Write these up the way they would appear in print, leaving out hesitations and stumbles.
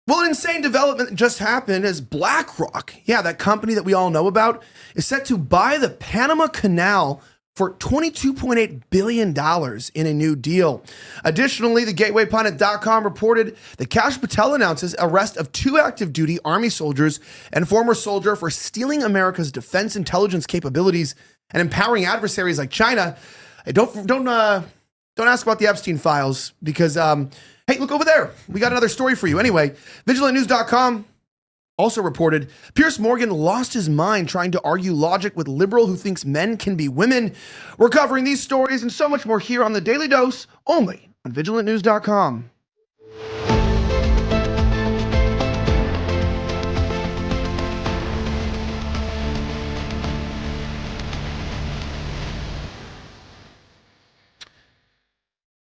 Well, an insane development just happened as BlackRock, yeah, that company that we all know about, is set to buy the Panama Canal for $22.8 billion in a new deal. Additionally, the GatewayPundit.com reported that Kash Patel announces arrest of 2 active duty Army soldiers and former soldier for stealing America's defense intelligence capabilities and empowering adversaries like China. Hey, don't ask about the Epstein files because, hey, look over there. We got another story for you. Anyway, VigilantNews.com also reported Piers Morgan lost his mind trying to argue logic with liberal who thinks men can be women. We're covering these stories and so much more here on the Daily Dose, only on VigilantNews.com.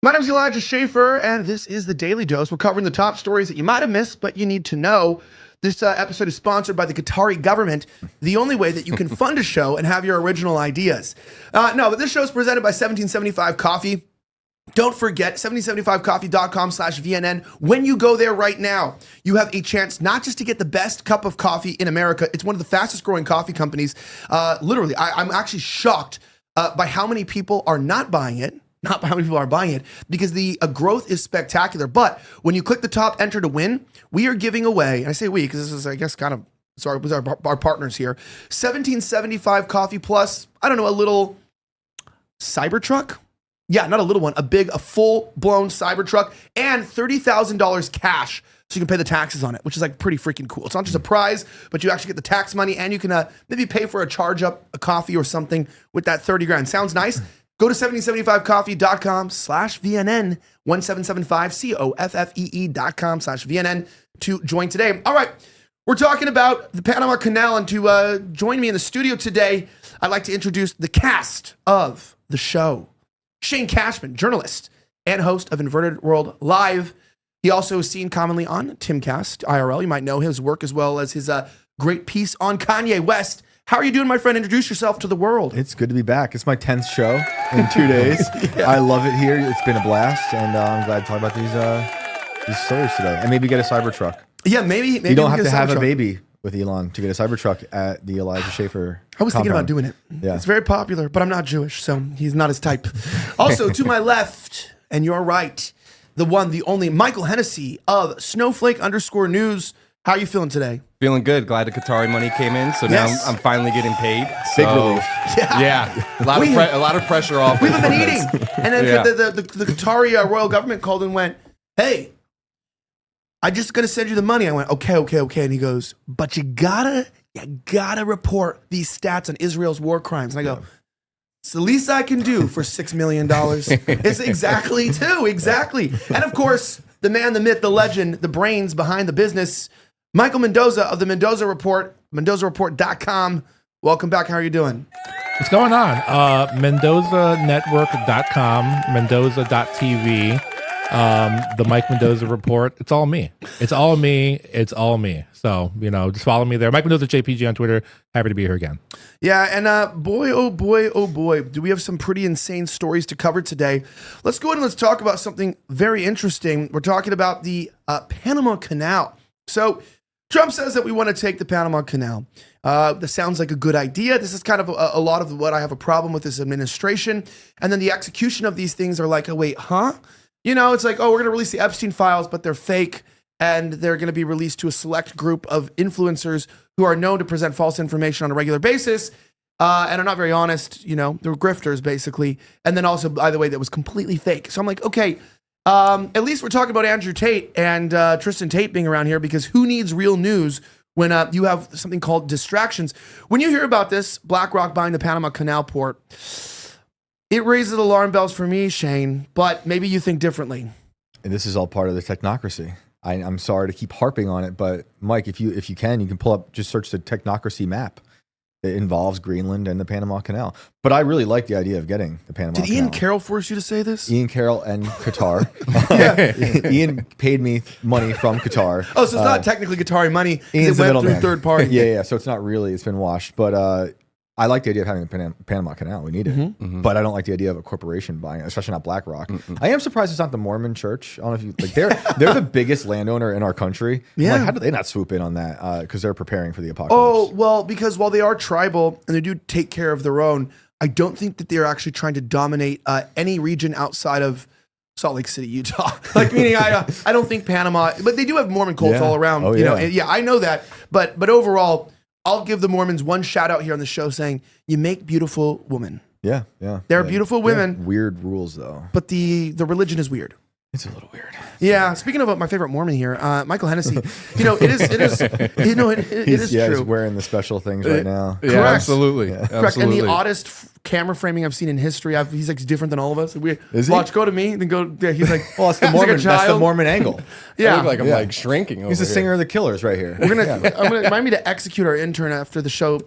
My name is Elijah Schaefer, and this is the Daily Dose. We're covering the top stories that you might have missed, but you need to know. This episode is sponsored by the Qatari government, the only way that you can fund a show and have your original ideas. No, but this show is presented by 1775 Coffee. Don't forget 1775coffee.com/VNN. When you go there right now, you have a chance not just to get the best cup of coffee in America. It's one of the fastest growing coffee companies. Literally, I'm actually shocked by how many people are not buying it. Not by how many people are buying it, because the growth is spectacular. But when you click the top enter to win, we are giving away, and I say we because this is, I guess, kind of, sorry, with our partners here, 1775 Coffee plus, I don't know, a little Cybertruck? Yeah, not a little one, a full-blown Cybertruck, and $30,000 cash, so you can pay the taxes on it, which is like pretty freaking cool. It's not just a prize, but you actually get the tax money, and you can maybe pay for a charge up, a coffee or something with that 30 grand. Sounds nice? Go to 1775coffee.com/VNN, 1775COFFEE.com/VNN to join today. All right, we're talking about the Panama Canal, and to join me in the studio today, I'd like to introduce the cast of the show. Shane Cashman, journalist and host of Inverted World Live. He also is seen commonly on Timcast IRL. You might know his work as well as his great piece on Kanye West. How are you doing, my friend? Introduce yourself to the world. It's good to be back. It's my 10th show in 2 days. Yeah. I love it here. It's been a blast, and I'm glad to talk about these stories today. And maybe get a Cybertruck. Yeah, maybe you don't have to have a baby with Elon to get a Cybertruck at the Elijah Schaefer I was thinking about doing it. Yeah. It's very popular, but I'm not Jewish, so he's not his type. Also, to my left and your right, the one, the only, Michael Hennessy of Snowflake_News. How are you feeling today? Feeling good. Glad the Qatari money came in, so Yes. now I'm finally getting paid. Big So, relief. yeah, a lot of pressure off. We haven't been eating. And then Yeah. the Qatari royal government called and went, hey, I'm just going to send you the money. I went, okay. And he goes, but you gotta report these stats on Israel's war crimes. And I go, it's the least I can do for $6 million. It's exactly. And of course, the man, the myth, the legend, the brains behind the business, Michael Mendoza of the Mendoza Report, MendozaReport.com. Welcome back. How are you doing? What's going on? MendozaNetwork.com, Mendoza.tv, the Mike Mendoza Report. It's all me. It's all me. So, just follow me there. Mike Mendoza JPG on Twitter. Happy to be here again. Yeah, and boy, oh boy, do we have some pretty insane stories to cover today. Let's go ahead and let's talk about something very interesting. We're talking about the Panama Canal. So Trump says that we want to take the Panama Canal. This sounds like a good idea. This is kind of a lot of what I have a problem with this administration. And then the execution of these things are like, oh, wait, huh? It's like, oh, we're going to release the Epstein files, but they're fake. And they're going to be released to a select group of influencers who are known to present false information on a regular basis and are not very honest. They're grifters, basically. And then also, by the way, that was completely fake. So I'm like, okay, at least we're talking about Andrew Tate and Tristan Tate being around here, because who needs real news when you have something called distractions? When you hear about this, BlackRock buying the Panama Canal port, it raises alarm bells for me, Shane, but maybe you think differently. And this is all part of the technocracy. I'm sorry to keep harping on it, but Mike, if you can pull up, just search the technocracy map. It involves Greenland and the Panama Canal. But I really like the idea of getting the Panama Canal. Did Ian Carroll force you to say this? Ian Carroll and Qatar. Ian paid me money from Qatar. Oh, so it's not technically Qatari money. Ian's it the went through middleman. third party. Yeah. So it's not really. It's been washed. But I like the idea of having the Panama Canal. We need it. But I don't like the idea of a corporation buying it, especially not BlackRock. I am surprised it's not the Mormon Church. I don't know if you like. They're the biggest landowner in our country. Yeah. Like, how do they not swoop in on that? Because they're preparing for the apocalypse. Oh, well, because while they are tribal and they do take care of their own, I don't think that they're actually trying to dominate any region outside of Salt Lake City, Utah. Like, meaning I don't think Panama, but they do have Mormon cults all around. Oh, you know, yeah. and I know that. But overall, I'll give the Mormons one shout out here on the show saying, you make beautiful women. Yeah. They're beautiful women. Weird rules, though. But the religion is weird. It's a little weird. Yeah. Speaking of my favorite Mormon here, Michael Hennessy, it is He's true. wearing the special things right now. Yeah, Correct. absolutely. Correct. Absolutely. And the oddest camera framing I've seen in history. He's like different than all of us. Is he? Watch, go to me, then go. Yeah, he's like, Well, that's the he's like a Mormon. That's the child. Mormon angle. Yeah. I look like I'm Yeah. like shrinking over He's the here. singer of the Killers right here. I'm gonna remind me to execute our intern after the show,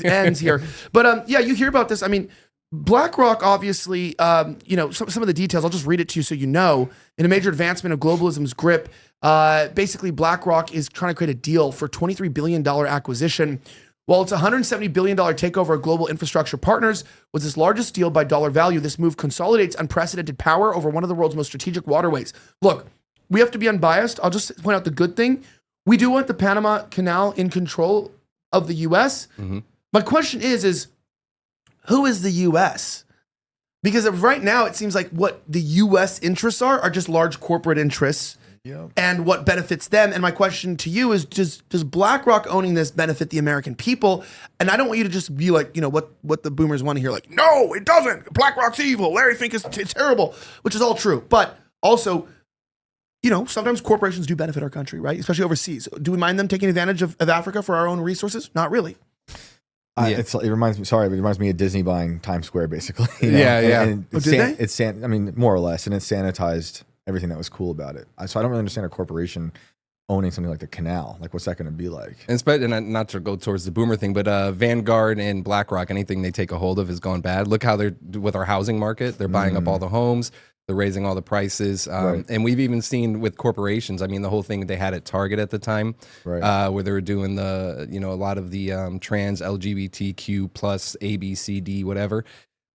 ends here. But you hear about this. I mean, BlackRock, obviously, some of the details. I'll just read it to you so you know. In a major advancement of globalism's grip, basically BlackRock is trying to create a deal for $23 billion acquisition. While it's a $170 billion takeover of global infrastructure partners, was its largest deal by dollar value. This move consolidates unprecedented power over one of the world's most strategic waterways. Look, we have to be unbiased. I'll just point out the good thing. We do want the Panama Canal in control of the U.S. My question is who is the U.S.? Because right now, it seems like what the U.S. interests are just large corporate interests and what benefits them. And my question to you is, does BlackRock owning this benefit the American people? And I don't want you to just be like, what the boomers want to hear. Like, no, it doesn't. BlackRock's evil. Larry Fink is terrible, which is all true. But also, sometimes corporations do benefit our country, right? Especially overseas. Do we mind them taking advantage of Africa for our own resources? Not really. It reminds me of Disney buying Times Square, basically. Yeah. And Oh, did they? More or less, and it sanitized everything that was cool about it. So I don't really understand a corporation owning something like the canal. Like, what's that going to be like? And not to go towards the boomer thing, but Vanguard and BlackRock, anything they take a hold of has gone bad. Look how they're with our housing market. They're buying up all the homes. They're raising all the prices. Right. And we've even seen with corporations, I mean, the whole thing they had at Target at the time, Right. where they were doing a lot of the trans LGBTQ plus A, B, C, D, whatever.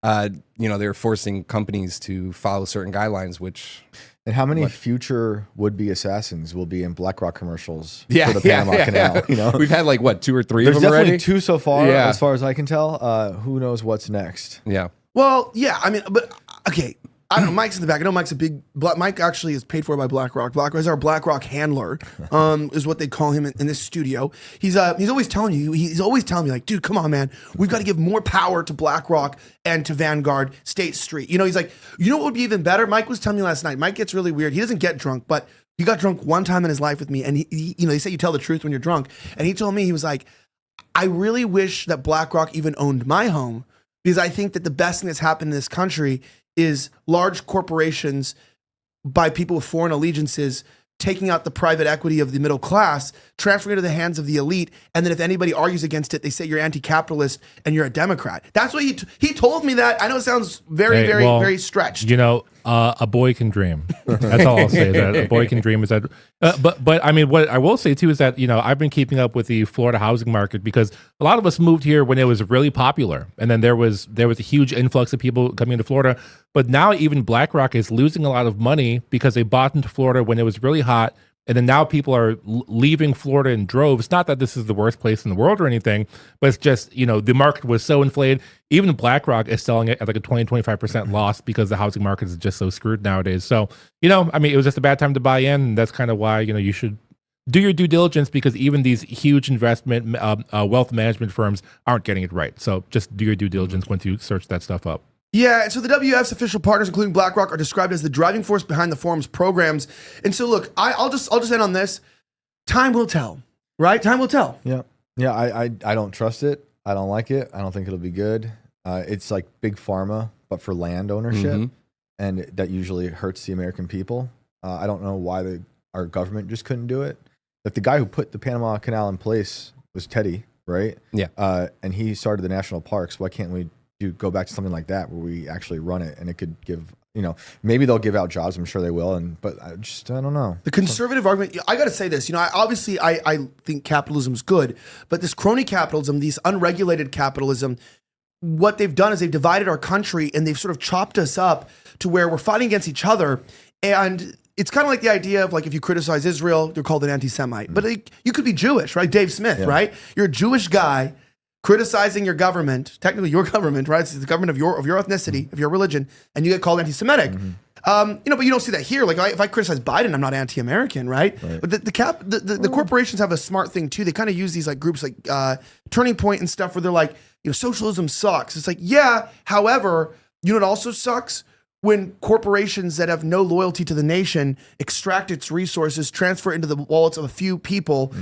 They're forcing companies to follow certain guidelines, which... And how many future would-be assassins will be in BlackRock commercials Yeah, for the Panama Canal? We've had like, what, 2 or 3 There's of them definitely already? 2 so far, Yeah. as far as I can tell. Who knows what's next? Yeah. Well, yeah, I mean, but okay. I don't know. Mike's in the back. I know Mike's a big. Mike actually is paid for by BlackRock. BlackRock is our BlackRock handler, is what they call him in this studio. He's always telling you. He's always telling me like, dude, come on, man. We've got to give more power to BlackRock and to Vanguard, State Street. He's like, what would be even better? Mike was telling me last night. Mike gets really weird. He doesn't get drunk, but he got drunk one time in his life with me, and he they say you tell the truth when you're drunk. And he told me, he was like, I really wish that BlackRock even owned my home, because I think that the best thing that's happened in this country is large corporations by people with foreign allegiances taking out the private equity of the middle class, transferring it to the hands of the elite, and then if anybody argues against it, they say you're anti-capitalist and you're a Democrat. That's what he told me that. I know it sounds very, very stretched. A boy can dream. That's all I'll say. That a boy can dream is that. But I mean, what I will say too is that I've been keeping up with the Florida housing market because a lot of us moved here when it was really popular, and then there was a huge influx of people coming into Florida. But now even BlackRock is losing a lot of money because they bought into Florida when it was really hot. And then now people are leaving Florida in droves. Not that this is the worst place in the world or anything, but it's just, the market was so inflated. Even BlackRock is selling it at like a 20-25% loss because the housing market is just so screwed nowadays. So, I mean, it was just a bad time to buy in. And that's kind of why, you should do your due diligence, because even these huge investment, wealth management firms aren't getting it right. So just do your due diligence once you search that stuff up. Yeah, so the WF's official partners, including BlackRock, are described as the driving force behind the forum's programs. And so, look, I'll just end on this. Time will tell, right? Time will tell. Yeah. I don't trust it. I don't like it. I don't think it'll be good. It's like big pharma, but for land ownership, and that usually hurts the American people. I don't know why our government just couldn't do it. Like the guy who put the Panama Canal in place was Teddy, right? Yeah. And he started the national parks. Why can't we go back to something like that where we actually run it and it could give maybe they'll give out jobs. I'm sure they will. But I don't know. The conservative argument, I got to say this, I think capitalism is good, but this crony capitalism, these unregulated capitalism, what they've done is they've divided our country and they've sort of chopped us up to where we're fighting against each other. And it's kind of like the idea of like, if you criticize Israel, they're called an anti-Semite, but you could be Jewish, right? Dave Smith, right? You're a Jewish guy criticizing your government, technically your government, right? It's the government of your ethnicity, of your religion, and you get called anti-Semitic. But you don't see that here. Like if I criticize Biden, I'm not anti-American, right? But the corporations have a smart thing too. They kind of use these like groups like Turning Point and stuff where they're like, socialism sucks. It's like, yeah, however, it also sucks when corporations that have no loyalty to the nation extract its resources, transfer into the wallets of a few people,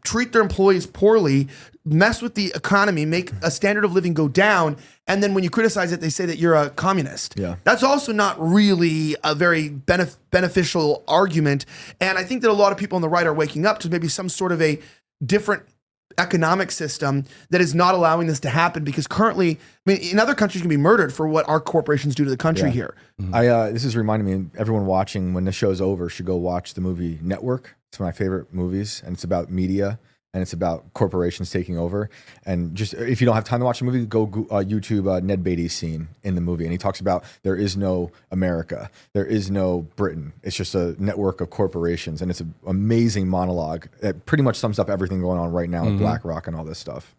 treat their employees poorly, mess with the economy, make a standard of living go down, and then when you criticize it, they say that you're a communist. Yeah. That's also not really a very beneficial argument. And I think that a lot of people on the right are waking up to maybe some sort of a different economic system that is not allowing this to happen, because currently, in other countries, you can be murdered for what our corporations do to the country here. This is reminding me, everyone watching, when the show's over, should go watch the movie Network. It's one of my favorite movies, and it's about media, and it's about corporations taking over. And just, if you don't have time to watch the movie, go YouTube Ned Beatty's scene in the movie. And he talks about there is no America. There is no Britain. It's just a network of corporations. And it's an amazing monologue that pretty much sums up everything going on right now with BlackRock and all this stuff.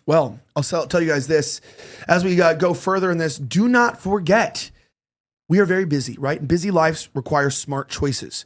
Well, I'll tell you guys this. As we go further in this, do not forget, we are very busy, right? And busy lives require smart choices.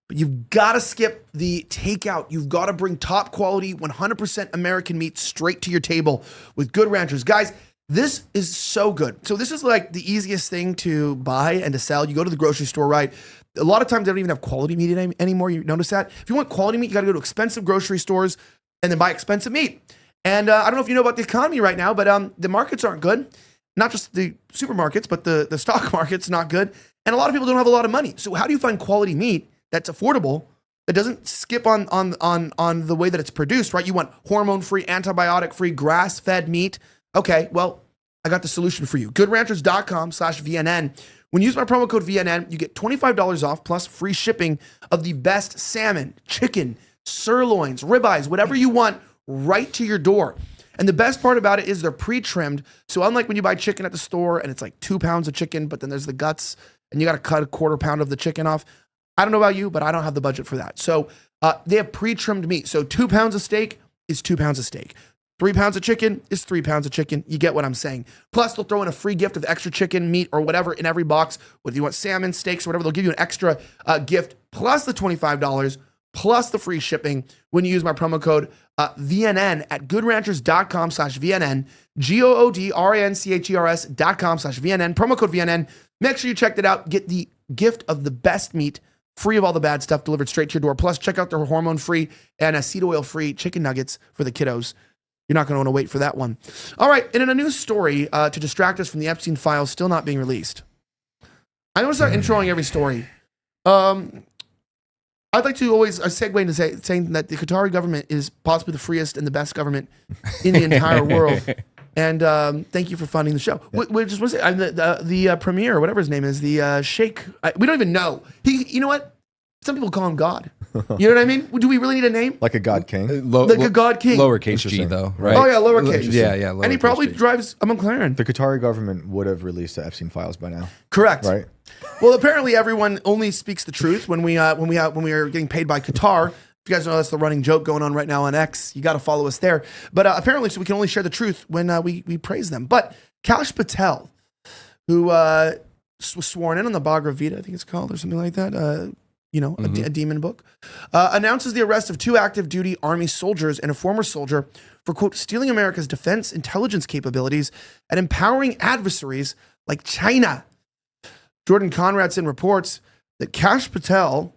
But you've got to skip the takeout. You've got to bring top quality, 100% American meat straight to your table with Good Ranchers. Guys, this is so good. So this is like the easiest thing to buy and to sell. You go to the grocery store, right? A lot of times they don't even have quality meat anymore. You notice that? If you want quality meat, you got to go to expensive grocery stores and then buy expensive meat. And I don't know if you know about the economy right now, but the markets aren't good. Not just the supermarkets, but the stock market's not good. And a lot of people don't have a lot of money. So how do you find quality meat that's affordable, that doesn't skip on the way that it's produced, right? You want hormone-free, antibiotic-free, grass-fed meat. Okay, well, I got the solution for you. GoodRanchers.com/VNN. When you use my promo code VNN, you get $25 off plus free shipping of the best salmon, chicken, sirloins, ribeyes, whatever you want, right to your door. And the best part about it is they're pre-trimmed. So unlike when you buy chicken at the store and it's like 2 pounds of chicken, but then there's the guts and you got to cut a quarter pound of the chicken off. I don't know about you, but I don't have the budget for that. So they have pre-trimmed meat. So 2 pounds of steak is 2 pounds of steak. 3 pounds of chicken is 3 pounds of chicken. You get what I'm saying. Plus, they'll throw in a free gift of extra chicken, meat, or whatever in every box. Whether you want salmon, steaks, or whatever, they'll give you an extra gift, plus the $25, plus the free shipping when you use my promo code VNN at goodranchers.com/VNN, GOODRANCHERS.com/VNN, promo code VNN. Make sure you check that out. Get the gift of the best meat, free of all the bad stuff, delivered straight to your door. Plus, check out their hormone-free and seed oil-free chicken nuggets for the kiddos. You're not going to want to wait for that one. All right, and in a news story to distract us from the Epstein files still not being released, I'm going to start introing every story. I'd like to always segue into saying that the Qatari government is possibly the freest and the best government in the entire world. And thank you for funding the show. Just want to say, the premier, or whatever his name is, the Sheikh. We don't even know. You know what? Some people call him God. You know what I mean? Do we really need a name? Like a God King? Like a God King. Lowercase G, though, right? Oh, yeah, lowercase. Yeah. And he probably drives a McLaren. The Qatari government would have released the Epstein files by now. Correct. Right? Well, apparently everyone only speaks the truth when we are getting paid by Qatar. If you guys know, that's the running joke going on right now on X. You got to follow us there. But apparently, so we can only share the truth when we praise them. But Kash Patel, who was sworn in on the Bhagavad Gita, I think it's called, or something like that, a demon book, announces the arrest of 2 active duty Army soldiers and a former soldier for, quote, stealing America's defense intelligence capabilities and empowering adversaries like China. Jordan Conradson reports that Kash Patel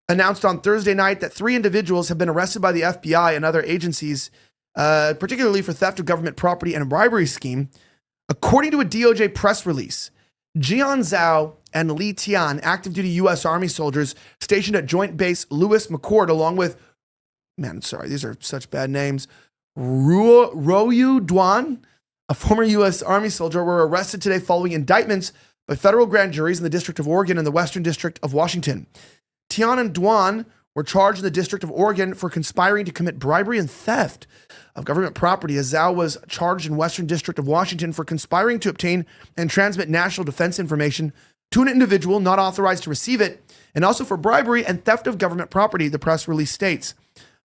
announced on Thursday night that 3 individuals have been arrested by the FBI and other agencies, particularly for theft of government property and a bribery scheme. According to a DOJ press release, Jian Zhao and Li Tian, active duty U.S. Army soldiers stationed at Joint Base Lewis McChord, along with, these are such bad names, Ruoyu Duan, a former U.S. Army soldier, were arrested today following indictments by federal grand juries in the District of Oregon and the Western District of Washington. Tian and Duan were charged in the District of Oregon for conspiring to commit bribery and theft of government property, as Zhao was charged in Western District of Washington for conspiring to obtain and transmit national defense information to an individual not authorized to receive it, and also for bribery and theft of government property, the press release states.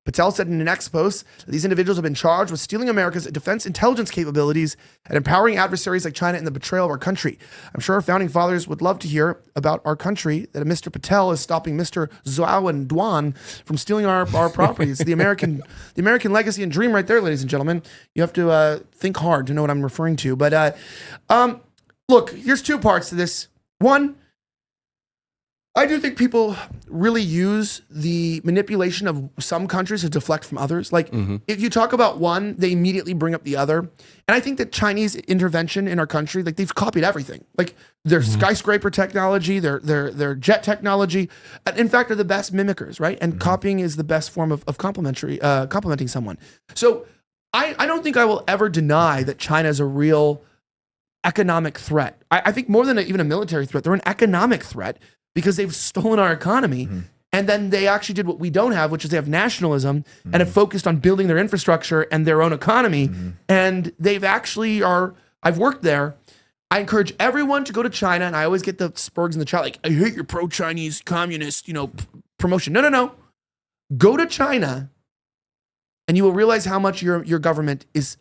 Patel said in an ex post that these individuals have been charged with stealing America's defense intelligence capabilities and empowering adversaries like China in the betrayal of our country. I'm sure our founding fathers would love to hear about our country, that Mr. Patel is stopping Mr. Zhao and Duan from stealing our properties. The American legacy and dream right there, ladies and gentlemen. You have to think hard to know what I'm referring to. But look, here's two parts to this. One, I do think people really use the manipulation of some countries to deflect from others. Like, if you talk about one, they immediately bring up the other. And I think that Chinese intervention in our country, like, they've copied everything. Like, their skyscraper technology, their jet technology, in fact, are the best mimickers, right? And copying is the best form of complimenting someone. So I don't think I will ever deny that China is a real economic threat. I think more than even a military threat, they're an economic threat, because they've stolen our economy. And then they actually did what we don't have, which is they have nationalism and have focused on building their infrastructure and their own economy. And they've actually I've worked there. I encourage everyone to go to China, and I always get the spurgs in the chat, like, I hate your pro-Chinese communist, promotion. No. Go to China and you will realize how much your government is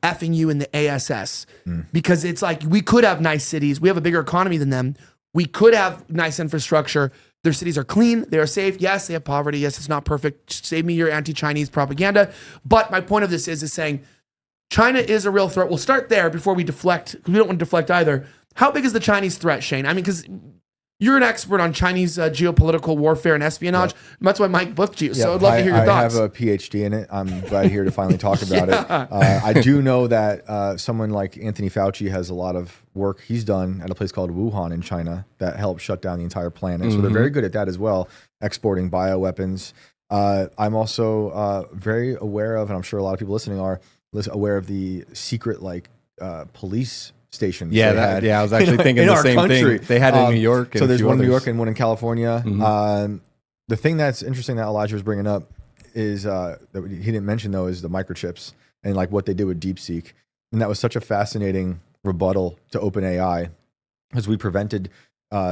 effing you in the ASS. Because it's like, we could have nice cities. We have a bigger economy than them. We could have nice infrastructure. Their cities are clean. They are safe. Yes, they have poverty. Yes, it's not perfect. Save me your anti-Chinese propaganda. But my point of this is saying China is a real threat. We'll start there before we deflect, because we don't want to deflect either. How big is the Chinese threat, Shane? I mean, because you're an expert on Chinese geopolitical warfare and espionage. Yep. That's why Mike booked you. So I'd love to hear your thoughts. I have a PhD in it. I'm glad here to finally talk about it. I do know that someone like Anthony Fauci has a lot of work he's done at a place called Wuhan in China that helped shut down the entire planet. So they're very good at that as well, exporting bioweapons. I'm also very aware of, and I'm sure a lot of people listening are aware of the secret police stations. Yeah, I was actually thinking the same thing. They had it in New York. So there's one in New York and one in California. The thing that's interesting that Elijah was bringing up is that he didn't mention, though, is the microchips and like what they did with DeepSeek. And that was such a fascinating rebuttal to OpenAI, because we prevented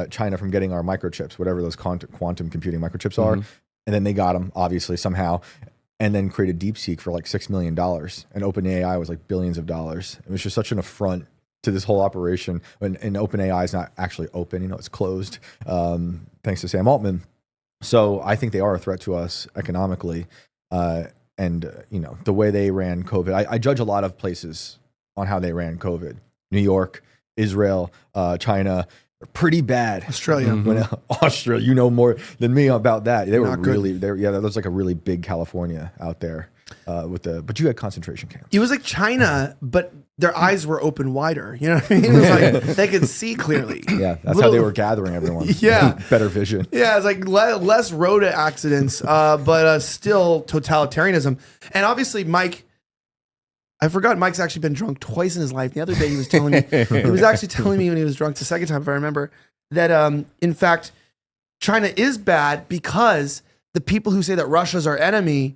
China from getting our microchips, whatever those quantum computing microchips are. And then they got them, obviously, somehow, and then created DeepSeek for like $6 million. And OpenAI was like billions of dollars. It was just such an affront to this whole operation. And OpenAI is not actually open, it's closed, thanks to Sam Altman. So I think they are a threat to us economically. And the way they ran COVID, I judge a lot of places on how they ran COVID. New York, Israel, China, pretty bad. Australia. Australia, you know more than me about that. They were Not really, that was like a really big California out there but you had concentration camps. It was like China, but their eyes were open wider. You know what I mean? It was like they could see clearly. Yeah, that's how they were gathering everyone. Yeah. Better vision. Yeah, it's like less road accidents, but still totalitarianism. And obviously, Mike, I forgot Mike's actually been drunk twice in his life. The other day he was telling me, he was actually telling me when he was drunk, the second time, if I remember, that in fact, China is bad because the people who say that Russia's our enemy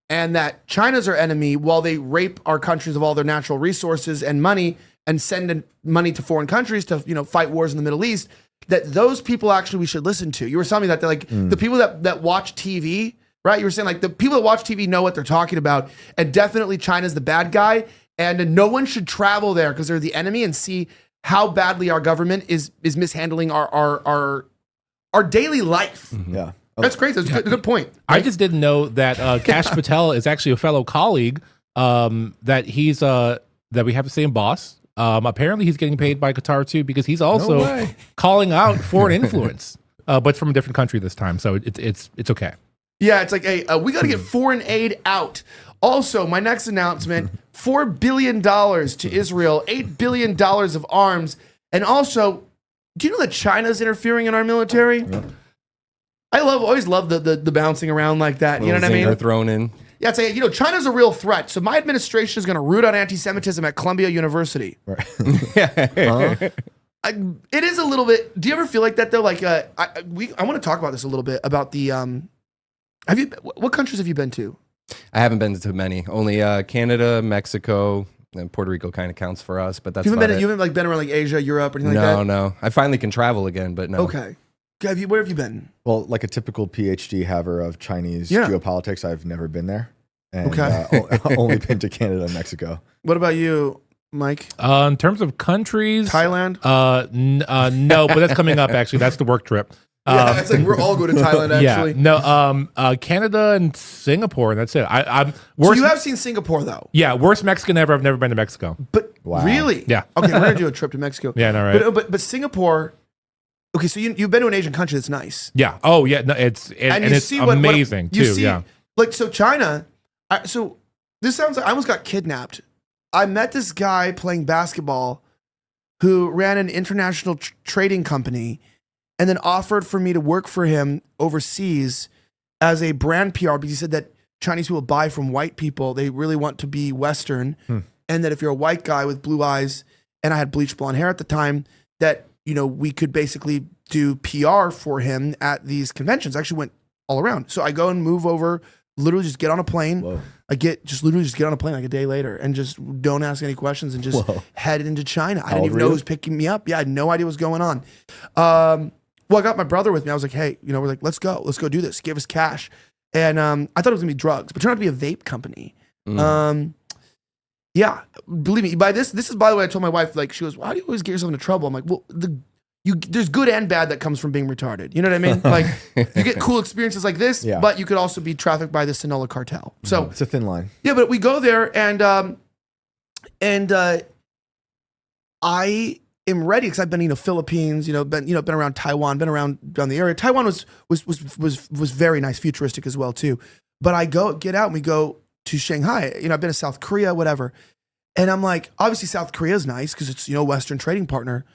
and that China's our enemy, while they rape our countries of all their natural resources and money and send in money to foreign countries to fight wars in the Middle East, that those people actually we should listen to. You were telling me that the people that watch TV, right? You were saying like the people that watch TV know what they're talking about, and definitely China's the bad guy, and no one should travel there because they're the enemy and see how badly our government is mishandling our daily life. Yeah. That's great. That's a good point. I just didn't know that Kash Patel is actually a fellow colleague. That he's that we have the same boss. Apparently, he's getting paid by Qatar too, because he's also calling out foreign influence, but from a different country this time. So it's okay. Yeah, it's like, hey, we got to get foreign aid out. Also, my next announcement: $4 billion to Israel, $8 billion of arms, and also, do you know that China's interfering in our military? Yeah. I always love the bouncing around like that. You know what I mean? Thrown in. Yeah, it's like, China's a real threat. So my administration is going to root out anti-Semitism at Columbia University. Right. it is a little bit. Do you ever feel like that though? Like, I want to talk about this a little bit about the. What countries have you been to? I haven't been to many. Only Canada, Mexico, and Puerto Rico kind of counts for us. But that's You about haven't it. been like been around like Asia, Europe, or anything like that. No. I finally can travel again, but no. Okay. Where have you been? Well, like a typical PhD haver of Chinese Yeah. geopolitics, I've never been there. And, Okay. only been to Canada and Mexico. What about you, Mike? In terms of countries, Thailand? No, but that's coming up actually. That's the work trip. Yeah, it's like we're all going to Thailand actually. Yeah, no, Canada and Singapore, and that's it. I'm So worst. you have seen Singapore though. Yeah, worst Mexican ever. I've never been to Mexico. But Wow. really? Yeah. Okay, we're gonna do a trip to Mexico. Yeah, no, right. But Singapore. Okay, so you've been to an Asian country that's nice. Yeah. Oh, yeah. No, it's amazing you too. see, Yeah. Like so, China. So this sounds like I almost got kidnapped. I met this guy playing basketball who ran an international trading company, and then offered for me to work for him overseas as a brand PR because he said that Chinese people buy from white people. They really want to be Western, and that if you're a white guy with blue eyes, and I had bleached blonde hair at the time, that we could basically do PR for him at these conventions. I actually went all around. So I go and move over, literally just get on a plane. Whoa. Literally just get on a plane like a day later and just don't ask any questions and just head into China. I didn't even know who was picking me up. Yeah, I had no idea what was going on. Well, I got my brother with me. I was like, hey, we're like, let's go do this. Give us cash. And I thought it was gonna be drugs, but it turned out to be a vape company. Yeah, believe me. By this is, by the way, I told my wife, like, she goes, why do you always get yourself into trouble? I'm like, well, there's good and bad that comes from being retarded. You know what I mean? Like, you get cool experiences like this, but you could also be trafficked by the Sinaloa cartel. So It's a thin line. yeah, but we go there and I am ready because I've been, Philippines, been around Taiwan, been around the area. Taiwan was very nice, futuristic as well too. But I get out and we go to Shanghai. I've been to South Korea, whatever. And I'm like, obviously South Korea is nice because it's, Western trading partner.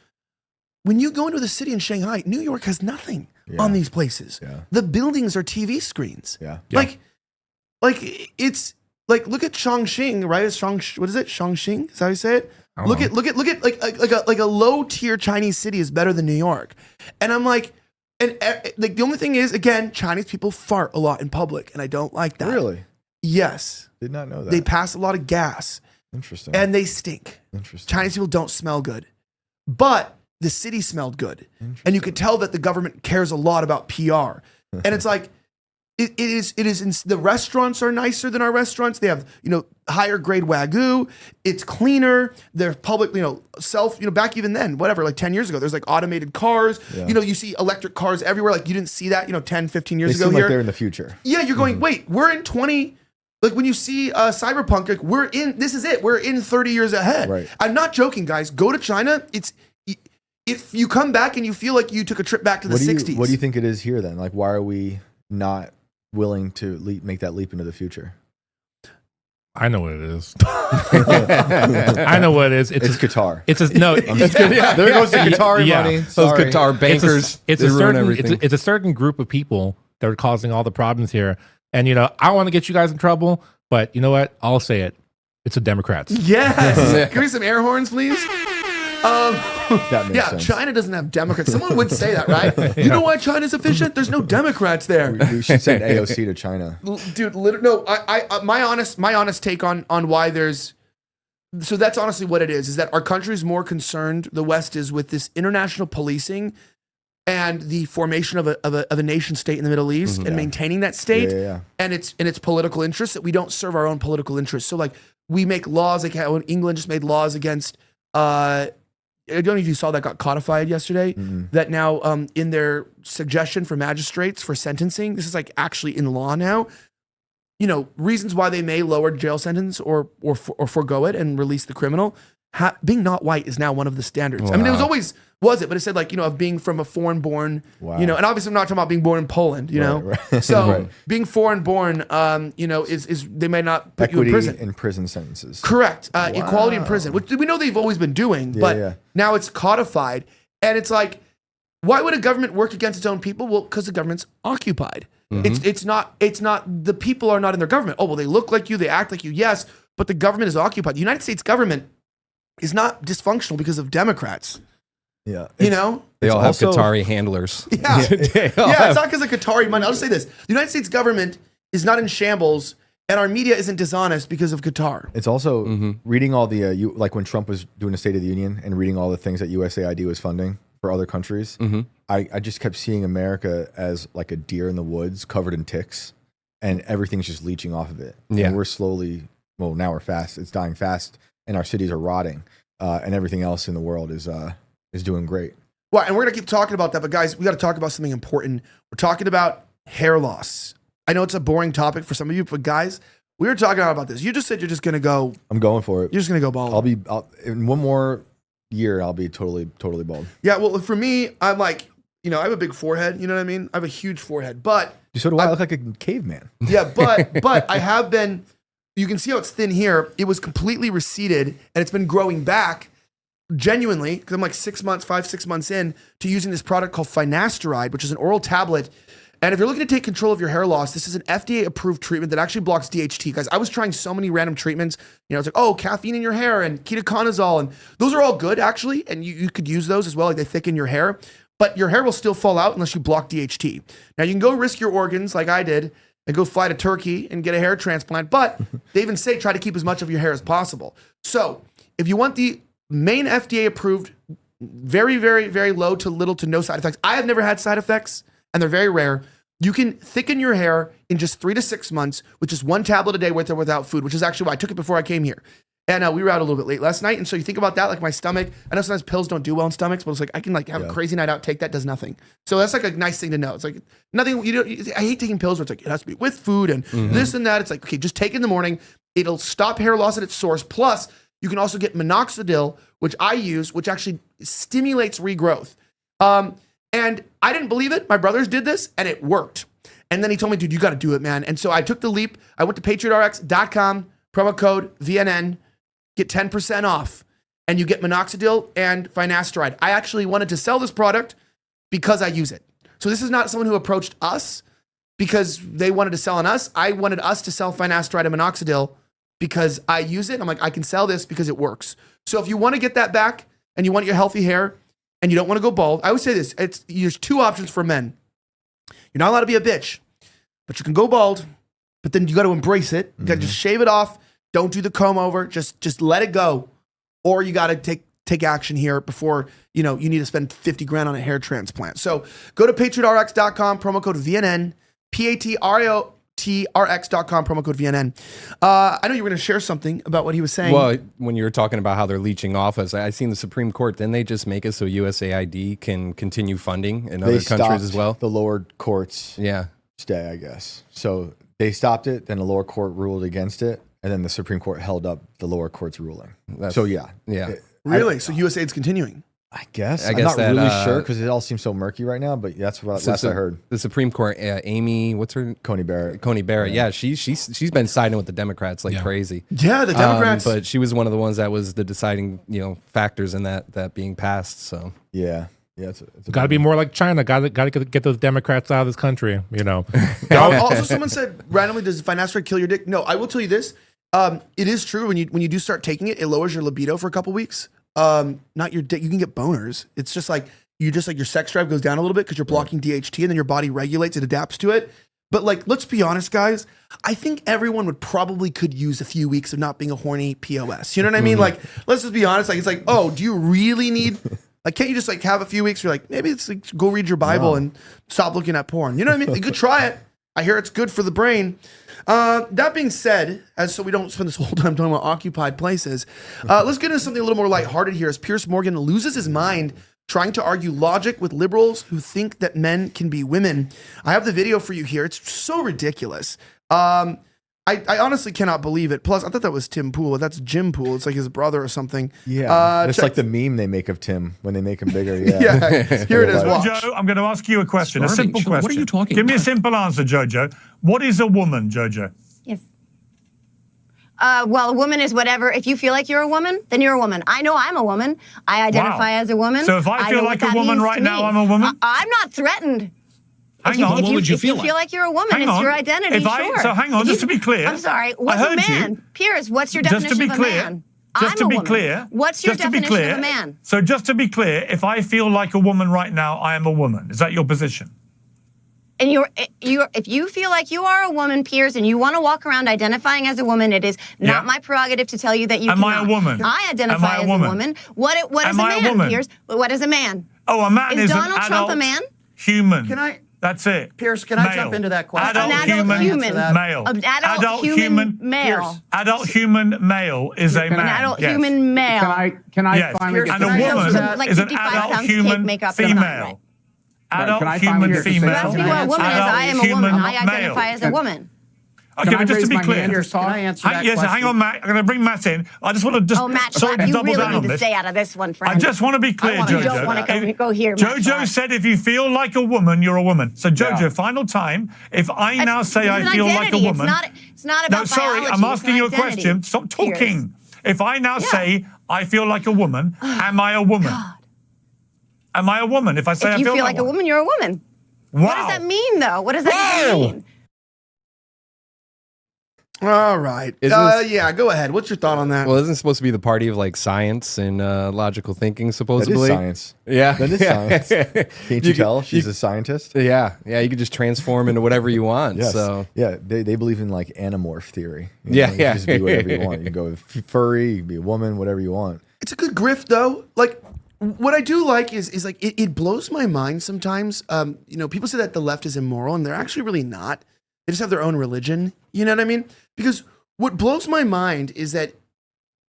When you go into the city in Shanghai, New York has nothing on these places. Yeah. The buildings are TV screens. Yeah. Like it's like, look at Chongqing, right? What is it? Chongqing? Is that how you say it? Look at like a low tier Chinese city is better than New York. And I'm like, like the only thing is, again, Chinese people fart a lot in public, and I don't like that. Really? Yes. Did not know that. They pass a lot of gas. Interesting. And they stink. Interesting. Chinese people don't smell good. But the city smelled good. And you could tell that the government cares a lot about PR. And it's like, it is the restaurants are nicer than our restaurants. They have, higher grade Wagyu. It's cleaner. They're public, back even then, whatever, like 10 years ago, there's like automated cars. Yeah. You see electric cars everywhere. Like you didn't see that, 10, 15 years ago seem here. Like they're in the future. Yeah, you're going, wait, we're in 20, like when you see Cyberpunk, like this is it. We're in 30 years ahead. Right. I'm not joking, guys. Go to China. If you come back and you feel like you took a trip back to the 60s. What do you think it is here then? Like, why are we not willing to make that leap into the future? I know what it is. I know what it is. It's Qatar. There goes the Qatar money. Those Qatar bankers. It's a certain group of people that are causing all the problems here. And I don't want to get you guys in trouble, but you know what? I'll say it. It's the Democrats. Yes. Give me some air horns, please. That makes sense. China doesn't have Democrats. Someone would say that, right? You know why China's efficient? There's no Democrats there. We should send AOC to China. Dude, no. My honest take on why there's. So that's honestly what it is that our country is more concerned, the West is, with this international policing and the formation of a nation state in the Middle East and maintaining that state and its political interests, that we don't serve our own political interests. So like we make laws, like how England just made laws against. I don't know if you saw that got codified yesterday, that now in their suggestion for magistrates for sentencing, this is like actually in law now, reasons why they may lower jail sentence or forego it and release the criminal. Being not white is now one of the standards. Wow. I mean, it was always, but it said like, of being from a foreign born, and obviously I'm not talking about being born in Poland, Right. So being foreign born, is they may not put Equity you in prison. In prison sentences. Correct. Equality in prison, which we know they've always been doing, but now it's codified. And it's like, why would a government work against its own people? Well, because the government's occupied. It's not, the people are not in their government. Oh, well, they look like you, they act like you, yes, but the government is occupied. The United States government is not dysfunctional because of Democrats. Yeah. You know? They all have also- Qatari handlers. Yeah. Yeah, it's not because of Qatari money. I'll just say this. The United States government is not in shambles and our media isn't dishonest because of Qatar. It's also reading all the, like when Trump was doing a State of the Union and reading all the things that USAID was funding for other countries. I just kept seeing America as like a deer in the woods covered in ticks and everything's just leeching off of it. Yeah. And we're slowly, well, now we're fast. It's dying fast and our cities are rotting and everything else in the world is doing great. Well, and we're going to keep talking about that, but guys, we got to talk about something important. We're talking about hair loss. I know it's a boring topic for some of you, but guys, we were talking about this. You just said you're just going to go. I'm going for it. You're just going to go bald. In one more year, I'll be totally bald. Yeah, well, for me, I'm like, you know, I have a big forehead. You know what I mean? I have a huge forehead, but So do I look like a caveman. yeah, but I have been. You can see how it's thin here. It was completely receded, and it's been growing back. Genuinely, because I'm like 6 months, 5-6 months in to using this product called finasteride, which is an oral tablet. And if you're looking to take control of your hair loss, this is an FDA-approved treatment that actually blocks DHT. Guys, I was trying so many random treatments. You know, it's like, oh, caffeine in your hair and ketoconazole, and those are all good actually, and you could use those as well. Like they thicken your hair, but your hair will still fall out unless you block DHT. Now you can go risk your organs like I did and go fly to Turkey and get a hair transplant, but they even say try to keep as much of your hair as possible. So if you want the main FDA approved, very, very, very low to little to no side effects. I have never had side effects and they're very rare. You can thicken your hair in just 3 to 6 months with just 1 tablet a day with or without food, which is actually why I took it before I came here. And we were out a little bit late last night. And so you think about that, like my stomach, I know sometimes pills don't do well in stomachs, but it's like, I can like have a crazy night out, take that, does nothing. So that's like a nice thing to know. It's like nothing, I hate taking pills where it's like, it has to be with food and this and that. It's like, okay, just take it in the morning. It'll stop hair loss at its source. Plus you can also get minoxidil, which I use, which actually stimulates regrowth. And I didn't believe it. My brothers did this and it worked. And then he told me, dude, you got to do it, man. And so I took the leap. I went to patriotrx.com, promo code VNN, get 10% off. And you get minoxidil and finasteride. I actually wanted to sell this product because I use it. So this is not someone who approached us because they wanted to sell on us. I wanted us to sell finasteride and minoxidil because I use it. I'm like, I can sell this because it works. So if you want to get that back and you want your healthy hair and you don't want to go bald, I would say this, there's 2 options for men. You're not allowed to be a bitch, but you can go bald, but then you got to embrace it. You got to just shave it off. Don't do the comb over. Just let it go. Or you got to take action here before, you need to spend 50 grand on a hair transplant. So go to patriotrx.com, promo code VNN, PATRIOTRX.com, promo code VNN. I know you were going to share something about what he was saying. Well, when you were talking about how they're leeching off us, I seen the Supreme Court. Then they just make it so USAID can continue funding in other countries as well. The lower courts stay, I guess. So they stopped it, then the lower court ruled against it, and then the Supreme Court held up the lower court's ruling. Really? So USAID's continuing? I guess. I'm not really sure because it all seems so murky right now, but that's what last I heard. The Supreme Court, Amy, what's her? Coney Barrett. Yeah, she's been siding with the Democrats like crazy. Yeah, the Democrats. But she was one of the ones that was the deciding, factors in that being passed. So yeah, it's got to be more like China. Got to get those Democrats out of this country. Also, someone said randomly, does finasteride kill your dick? No, I will tell you this. It is true when you do start taking it, it lowers your libido for a couple weeks. Not your dick. You can get boners. It's just like your sex drive goes down a little bit because you're blocking DHT, and then your body regulates, it adapts to it. But like, let's be honest, guys. I think everyone could use a few weeks of not being a horny POS. You know what I mean? Like, let's just be honest. Like, it's like, oh, do you really need? Like, can't you just like have a few weeks? You're like, maybe it's like go read your Bible and stop looking at porn. You know what I mean? You could try it. I hear it's good for the brain. That being said, so we don't spend this whole time talking about occupied places, let's get into something a little more lighthearted here as Piers Morgan loses his mind trying to argue logic with liberals who think that men can be women. I have the video for you here. It's so ridiculous. I honestly cannot believe it. Plus, I thought that was Tim Pool. That's Jim Pool. It's like his brother or something. Yeah, it's like the meme they make of Tim when they make him bigger. Yeah, here it is. Watch. Jojo, I'm going to ask you a question, a simple question. What are you talking Give me a about? simple answer, Jojo. What is a woman, Jojo? Yes. Well, a woman is whatever. If you feel like you're a woman, then you're a woman. I know I'm a woman. I identify as a woman. So if I feel know like what a that woman means right to now, me. I'm a woman? I'm not threatened. Hang on. What would you feel If you feel like you're a woman, it's your identity, sure. So hang on, just to be clear. I'm sorry. What's I heard a man? you. Piers, what's your Just to definition be of a clear, man? Just I'm to a be woman. clear. What's your just to be definition clear, of a man? So just to be clear, if I feel like a woman right now, I am a woman. Is that your position? And if you feel like you are a woman, Piers, and you want to walk around identifying as a woman, it is not my prerogative to tell you that you Am cannot. I a woman? I identify as a woman. What is Am a I a man, woman? Piers? What is a man? Oh, a man is Donald an Trump adult a man? human. Can I- That's it. Pierce, can I Male. jump into that question? Adult An adult human, human. male. An adult human male. Adult human male is a man. An adult yes. human male. Can I Yes. finally And get a to woman answer Like is an 55 adult pounds of cake human make up the mind, female. right? Adult Can I human finally get to say female. That's what a woman is. Adult I am a woman. human I identify male. as a woman. Okay, Can I but just to raise be my clear. hand? Pierce, can I answer that Yes, question? hang on, Matt. I'm going to bring Matt in. I just want to just Oh, Matt sorry Schlapp, to you double really down on need to this. stay out of this one, friend. I just want to be clear, wanna- Jojo. You don't wanna go here, Matt Jojo Schlapp. said if you feel like a woman, you're a woman. So, Jojo, Yeah. final time. If I now say It's I an feel like a identity. woman. It's not about No, sorry, biology. I'm It's asking an you a identity. question. Stop Piers. talking. If I now say I feel like a woman, am I a woman? God. Am I a woman? If I say If I you feel feel like a one? woman, you're a woman. Wow. What does that mean, though? What does that even mean? All right. Isn't this- Yeah, go ahead. What's your thought on that? Well, isn't it supposed to be the party of like science and logical thinking, That supposedly? is science. Yeah. That is science. Can't you tell? She's a scientist. Yeah. Yeah. You could just transform into whatever you want. Yes. So, Yeah, they believe in like anamorph theory. You Yeah, know, you yeah. can just be whatever you want. You can go furry, you can be a woman, whatever you want. It's a good grift, though. Like, what I do like is like it blows my mind sometimes. People say that the left is immoral, and they're actually really not. They just have their own religion. You know what I mean? Because what blows my mind is that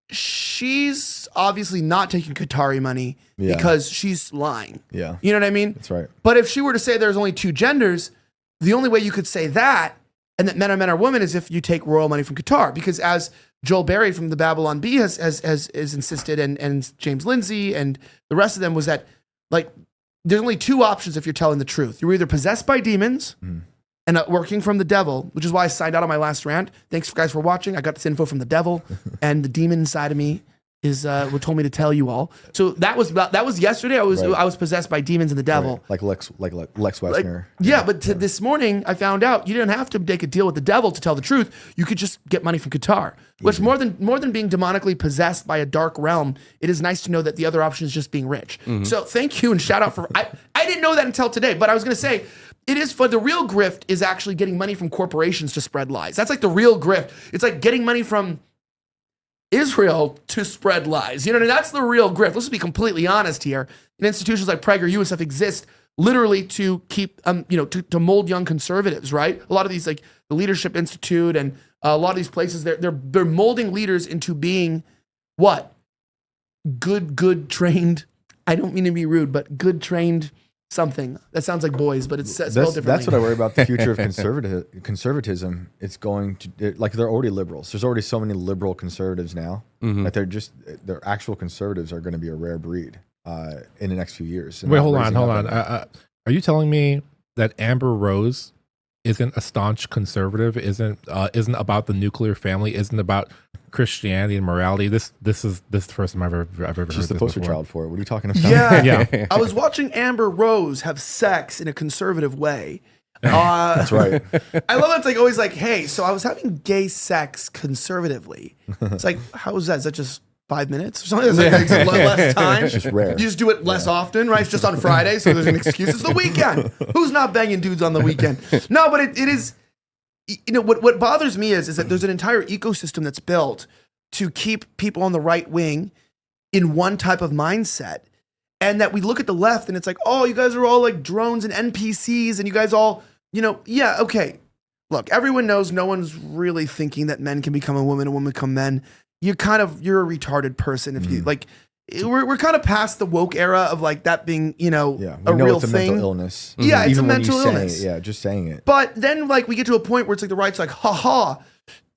she's obviously not taking Qatari money Yeah. because she's lying. Yeah, You know what I mean? that's right. But if she were to say there's only two genders, the only way you could say that and that men are women is if you take royal money from Qatar. Because as Joel Berry from the Babylon Bee has insisted, and James Lindsay and the rest of them, was that like there's only two options if you're telling the truth. You're either possessed by demons and working from the devil, which is why I signed out on my last rant. Thanks guys for watching. I got this info from the devil, and the demon inside of me is what told me to tell you all. So that was yesterday. I was possessed by demons and the devil. Right. Lex Like, Wessner. but this morning I found out you didn't have to make a deal with the devil to tell the truth. You could just get money from Qatar. Which more than being demonically possessed by a dark realm, it is nice to know that the other option is just being rich. So thank you and shout out for I didn't know that until today, but I was gonna say it is fun. The real grift is actually getting money from corporations to spread lies. That's like the real grift. It's like getting money from Israel to spread lies. You know, that's the real grift. Let's be completely honest here. And institutions like PragerU and stuff exist literally to keep, to mold young conservatives, right? A lot of these, like the Leadership Institute and a lot of these places, they're molding leaders into being what? Good trained. I don't mean to be rude, but good trained something. That sounds like boys, but it's spelled differently. That's what I worry about the future of conservatism. It's going to, like, they're already liberals. There's already so many liberal conservatives now that their actual conservatives are going to be a rare breed in the next few years. Wait, hold on. Are you telling me that Amber Rose isn't a staunch conservative? Isn't about the nuclear family? Isn't about Christianity and morality? This is the first time I've ever heard She's the this poster before. child for it. What are you talking about? Yeah. I was watching Amber Rose have sex in a conservative way. That's right. I love that it's like always like, hey, so I was having gay sex conservatively. It's like, how is that? Is that just 5 minutes or something? It's like, it's less time. It's just rare. You just do it less often, right? It's just on Friday, so there's an excuse. It's the weekend. Who's not banging dudes on the weekend? No, but it is, what bothers me is that there's an entire ecosystem that's built to keep people on the right wing in one type of mindset. And that we look at the left and it's like, oh, you guys are all like drones and NPCs and you guys all, yeah, okay. Look, everyone knows no one's really thinking that men can become a woman become men. You're a retarded person if you like. We're kind of past the woke era of like that being, Yeah, we a know real it's a thing. mental illness. Yeah, it's Even a when mental you say illness. it, yeah, just saying it. But then like we get to a point where it's like the right's like, haha,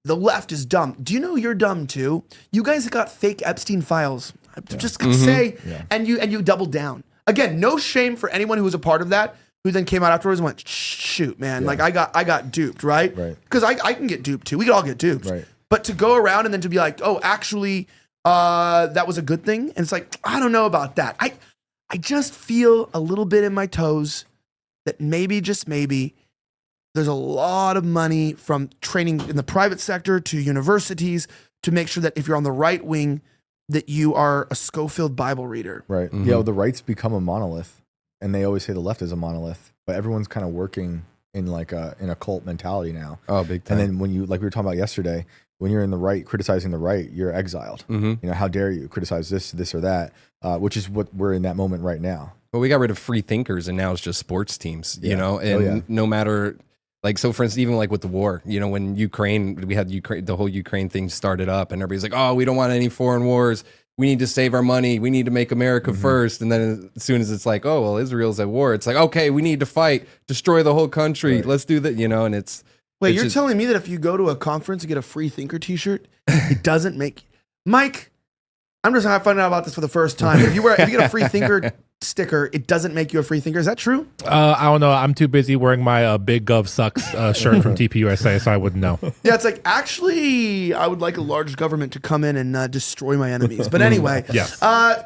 the left is dumb. Do you know you're dumb too? You guys got fake Epstein files. I'm just gonna say, and you doubled down. Again, no shame for anyone who was a part of that, who then came out afterwards and went, shoot, man, like I got duped, right? Because I can get duped too. We could all get duped. Right. But to go around and then to be like, oh, actually, that was a good thing. And it's like, I don't know about that. I just feel a little bit in my toes that maybe, just maybe, there's a lot of money from training in the private sector to universities to make sure that if you're on the right wing, that you are a Schofield Bible reader. Right. Mhm. Yeah, well, the right's become a monolith, and they always say the left is a monolith, but everyone's kind of working in like in a cult mentality now. Oh, big time. And then when you, like we were talking about yesterday, when you're in the right criticizing the right, you're exiled. Mhm. You know, how dare you criticize this or that, which is what we're in that moment right now. Well, we got rid of free thinkers, and now it's just sports teams. You Yeah. know, Oh, and yeah. no matter. Like, so for instance, even like with the war, you know, when we had Ukraine, the whole Ukraine thing started up, and everybody's like, oh, we don't want any foreign wars. We need to save our money. We need to make America first. And then as soon as it's like, oh, well, Israel's at war, it's like, okay, we need to fight, destroy the whole country. Right. Let's do that, you know, and it's. Wait, it's you're just- telling me that if you go to a conference and get a free thinker T-shirt, it doesn't make Mike? I'm just finding out about this for the first time. If you get a free thinker sticker, it doesn't make you a free thinker. Is that true? I don't know. I'm too busy wearing my Big Gov Sucks shirt from TPUSA, so I wouldn't know. Yeah, it's like, actually, I would like a large government to come in and destroy my enemies. But anyway, Yes.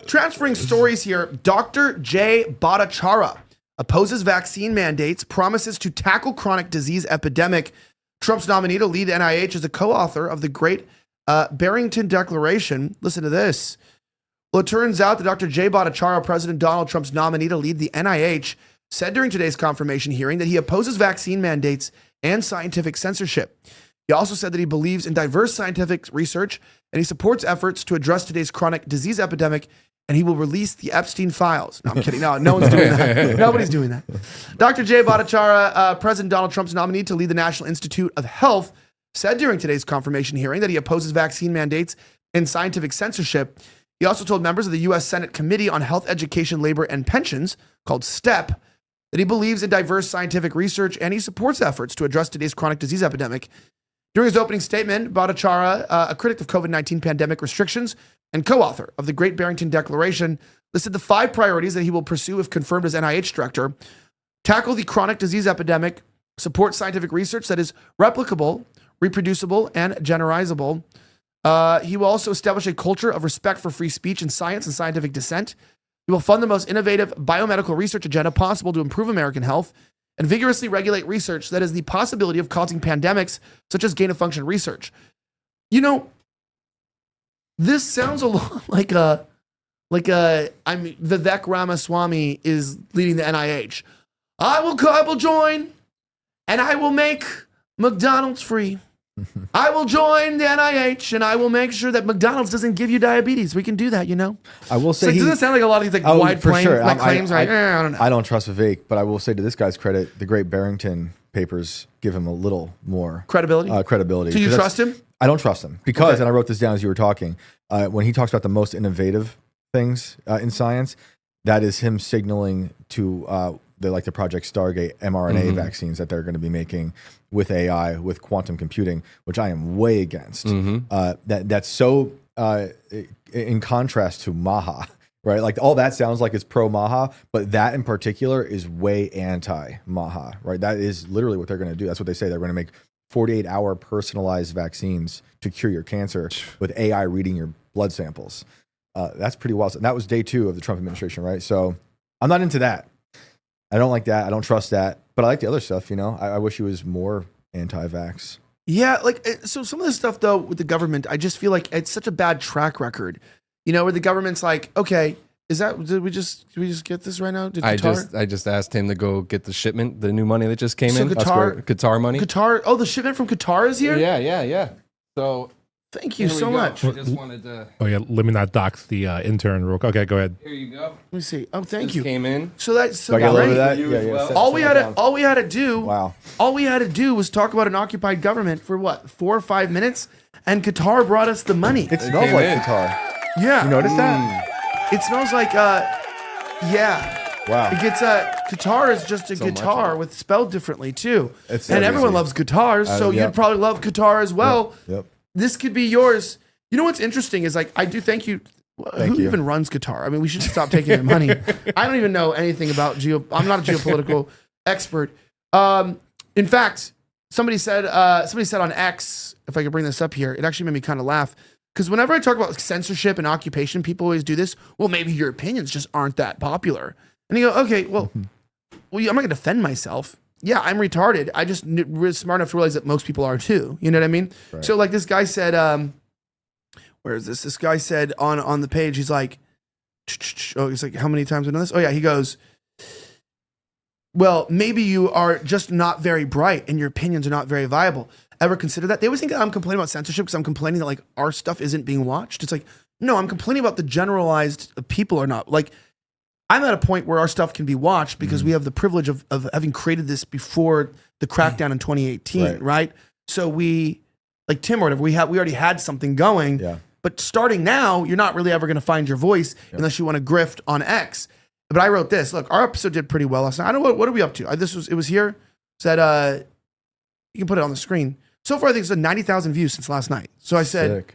Transferring stories here. Dr. Jay Bhattacharya opposes vaccine mandates, promises to tackle chronic disease epidemic. Trump's nominee to lead NIH is a co-author of the Great Barrington Declaration. Listen to this. Well, it turns out that Dr. Jay Bhattacharya, President Donald Trump's nominee to lead the NIH, said during today's confirmation hearing that he opposes vaccine mandates and scientific censorship. He also said that he believes in diverse scientific research and he supports efforts to address today's chronic disease epidemic, and he will release the Epstein files. No, I'm kidding. No one's doing that. Nobody's doing that. Dr. Jay Bhattacharya, President Donald Trump's nominee to lead the National Institute of Health, said during today's confirmation hearing that he opposes vaccine mandates and scientific censorship. He also told members of the U.S. Senate Committee on Health, Education, Labor, and Pensions, called STEP, that he believes in diverse scientific research and he supports efforts to address today's chronic disease epidemic. During his opening statement, Bhattacharya, a critic of COVID-19 pandemic restrictions and co-author of the Great Barrington Declaration, listed the 5 priorities that he will pursue if confirmed as NIH director: tackle the chronic disease epidemic, support scientific research that is replicable, reproducible, and generalizable. He will also establish a culture of respect for free speech and science and scientific dissent. He will fund the most innovative biomedical research agenda possible to improve American health and vigorously regulate research that has the possibility of causing pandemics, such as gain-of-function research. You know, this sounds a lot like Vivek Ramaswamy is leading the NIH. I will join, and I will make McDonald's free. I will join the NIH, and I will make sure that McDonald's doesn't give you diabetes. We can do that, you know? I will So say doesn't it sound like a lot of these wide for sure. claims? Right? I don't know. I don't trust Vivek, but I will say to this guy's credit, the Great Barrington papers give him a little more Credibility? credibility. So you 'Cause that's- trust him? I don't trust him because, Okay. and I wrote this down as you were talking, when he talks about the most innovative things in science, that is him signaling to the Project Stargate mRNA vaccines that they're going to be making with AI, with quantum computing, which I am way against. That's so in contrast to Maha, right? Like all that sounds like it's pro Maha, but that in particular is way anti Maha, right? That is literally what they're going to do. That's what they say. They're going to make 48-hour personalized vaccines to cure your cancer with AI reading your blood samples. That's pretty wild. And that was day 2 of the Trump administration, right? So I'm not into that. I don't like that. I don't trust that. But I like the other stuff, you know? I wish he was more anti-vax. Yeah, so some of this stuff though with the government, I just feel like it's such a bad track record. You know, where the government's like, okay, did we just get this right now? Did I Qatar? just asked him to go get the shipment, the new money that just came So in. Qatar- Qatar money. Qatar, the shipment from Qatar is here? Yeah. So Thank you here we so go. much. I just wanted to. Oh yeah, let me not dox the intern real quick. Okay, go ahead. Here you go. Let me see. Oh, thank Just you. Came in. So that's Do I get a little bit of great. that? You as well. Set- All we set had that to down. all we had to do Wow. all we had to do was talk about an occupied government for what, 4 or 5 minutes, and Qatar brought us the money. It smells came like in. Qatar. Yeah. You notice that? It smells like yeah. Wow. It gets guitar is just a So much guitar of it. with spelled differently too. It's and so everyone easy. loves guitars, so yeah. you'd probably love guitar as well. Yep. This could be yours. You know what's interesting is like I do thank you. Thank Who you. even runs guitar? I mean, we should stop taking their money. I don't even know anything about I'm not a geopolitical expert. In fact, somebody said on X, if I could bring this up here, it actually made me kind of laugh. Because whenever I talk about censorship and occupation, people always do this. Well, maybe your opinions just aren't that popular. And you go, okay, well, I'm not going to defend myself. Yeah, I'm retarded. I just was smart enough to realize that most people are too. You know what I mean? Right. So like this guy said, where is this? This guy said on the page, he's like, how many times have I done this? Oh yeah, he goes, well, maybe you are just not very bright and your opinions are not very viable. Ever consider that? They always think that I'm complaining about censorship because I'm complaining that like our stuff isn't being watched. It's like, no, I'm complaining about the generalized people are not. Like, I'm at a point where our stuff can be watched because we have the privilege of having created this before the crackdown in 2018, right? So we, like Tim or whatever, we already had something going. Yeah. But starting now, you're not really ever going to find your voice unless you want to grift on X. But I wrote this. Look, our episode did pretty well last night. I don't know what are we up to. It was here. Said you can put it on the screen. So far, I think it's 90,000 views since last night. So I said, Sick.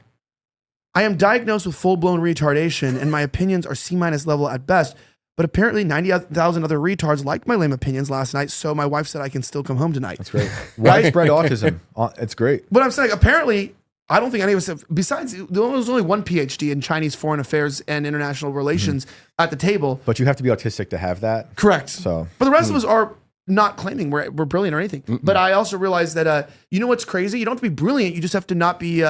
I am diagnosed with full-blown retardation, and my opinions are C- level at best. But apparently 90,000 other retards liked my lame opinions last night, so my wife said I can still come home tonight. That's great. Widespread autism. It's great. But I'm saying, apparently, I don't think any of us have, besides, there was only one PhD in Chinese foreign affairs and international relations at the table. But you have to be autistic to have that. Correct. So, but the rest of us are not claiming we're brilliant or anything. But I also realize that, you know what's crazy? You don't have to be brilliant. You just have to not be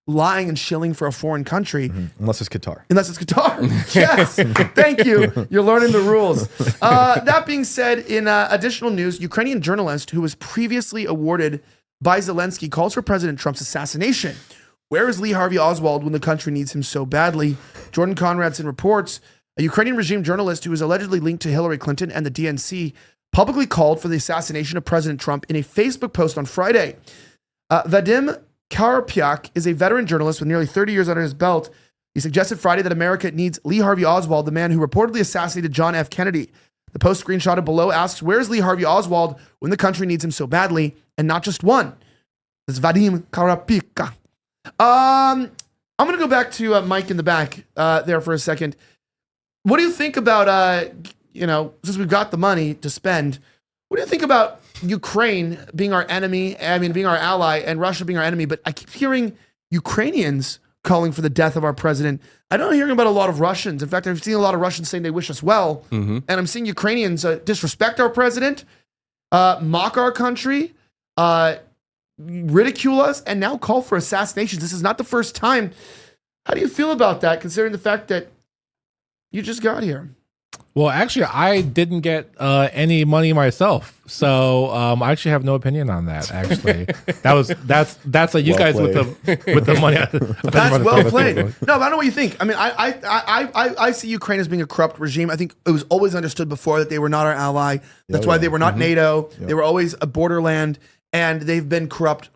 lying and shilling for a foreign country. unless it's Qatar. Unless it's Qatar. Yes. Thank you. You're learning the rules. That being said, in additional news, Ukrainian journalist who was previously awarded by Zelensky calls for President Trump's assassination. Where is Lee Harvey Oswald when the country needs him so badly? Jordan Conradson reports a Ukrainian regime journalist who is allegedly linked to Hillary Clinton and the DNC publicly called for the assassination of President Trump in a Facebook post on Friday. Vadim Karapyak is a veteran journalist with nearly 30 years under his belt. He suggested Friday that America needs Lee Harvey Oswald, the man who reportedly assassinated John F. Kennedy. The post screenshotted below asks, where's Lee Harvey Oswald when the country needs him so badly? And not just one. It's Vadim Karapik. I'm going to go back to Mike in the back there for a second. What do you think about, since we've got the money to spend, what do you think about Ukraine being our enemy, being our ally, and Russia being our enemy? But I keep hearing Ukrainians calling for the death of our president. I don't hear about a lot of Russians. In fact, I've seen a lot of Russians saying they wish us well. And I'm seeing Ukrainians disrespect our president, mock our country, ridicule us, and now call for assassinations. This is not the first time. How do you feel about that, considering the fact that you just got here? Well, actually, I didn't get any money myself, so I actually have no opinion on that. Actually, that's like you Well guys played. with the money. That's well played. No, but I know what you think. I mean, I see Ukraine as being a corrupt regime. I think it was always understood before that they were not our ally. That's why they were not NATO. They were always a borderland, and they've been corrupt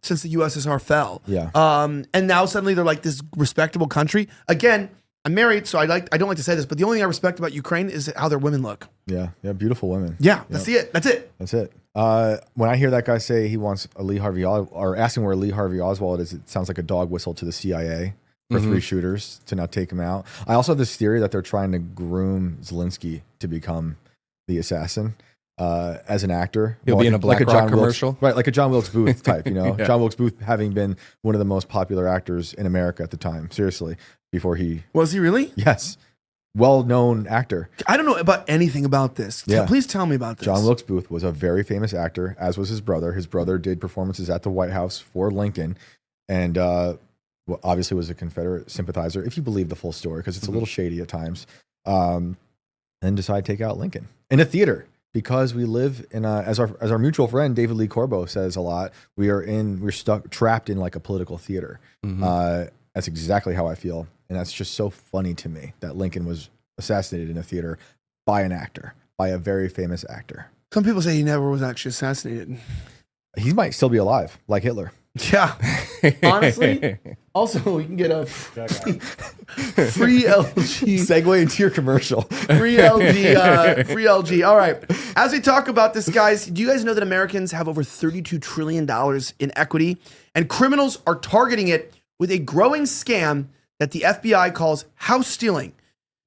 since the USSR fell. Yeah. And now suddenly they're like this respectable country again. I'm married, so I don't like to say this, but the only thing I respect about Ukraine is how their women look. Yeah. Beautiful women. Yeah, that's it. That's it. That's it. When I hear that guy say he wants a Lee Harvey or asking where Lee Harvey Oswald is, it sounds like a dog whistle to the CIA for 3 shooters to now take him out. I also have this theory that they're trying to groom Zelensky to become the assassin. As an actor, He'll be in a BlackRock commercial, right? Like a John Wilkes Booth type, Yeah. John Wilkes Booth having been one of the most popular actors in America at the time. Seriously, before he Was he really? yes, well-known actor. I don't know about anything about this. Yeah. Please tell me about this. John Wilkes Booth was a very famous actor, as was his brother. His brother did performances at the White House for Lincoln, and obviously was a Confederate sympathizer, if you believe the full story, because it's a little shady at times. And decided to take out Lincoln in a theater. Because we live in as our mutual friend David Lee Corbo says a lot, we're trapped in like a political theater. That's exactly how I feel, and that's just so funny to me that Lincoln was assassinated in a theater by an actor, by a very famous actor. Some people say he never was actually assassinated. He might still be alive, like Hitler. Yeah. Honestly. Also, we can get a free LG. Segue into your commercial. Free LG. Free LG. All right. As we talk about this, guys, do you guys know that Americans have over $32 trillion in equity, and criminals are targeting it with a growing scam that the FBI calls house stealing?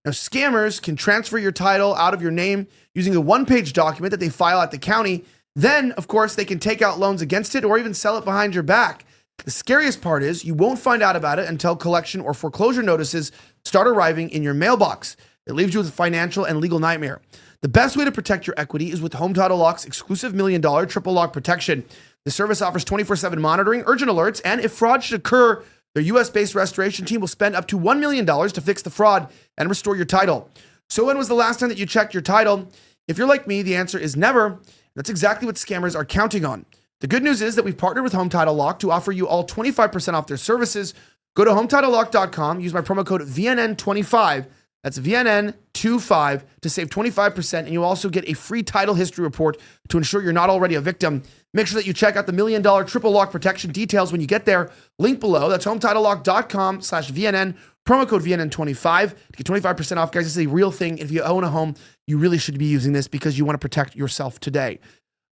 Now, scammers can transfer your title out of your name using a one-page document that they file at the county. Then, of course, they can take out loans against it or even sell it behind your back. The scariest part is you won't find out about it until collection or foreclosure notices start arriving in your mailbox. It leaves you with a financial and legal nightmare. The best way to protect your equity is with Home Title Lock's exclusive $1 million triple lock protection. The service offers 24/7 monitoring, urgent alerts, and if fraud should occur, Their US-based restoration team will spend up to $1 million to fix the fraud and restore your title. So when was the last time that you checked your title? If you're like me, the answer is never. That's exactly what scammers are counting on. The good news is that we've partnered with Home Title Lock to offer you all 25% off their services. Go to HometitleLock.com, use my promo code VNN25, that's VNN25, to save 25%, and you'll also get a free title history report to ensure you're not already a victim. Make sure that you check out the $1 million triple lock protection details when you get there. Link below, that's HometitleLock.com/VNN, promo code VNN25 to get 25% off. Guys, this is a real thing. If you own a home, you really should be using this because you want to protect yourself today.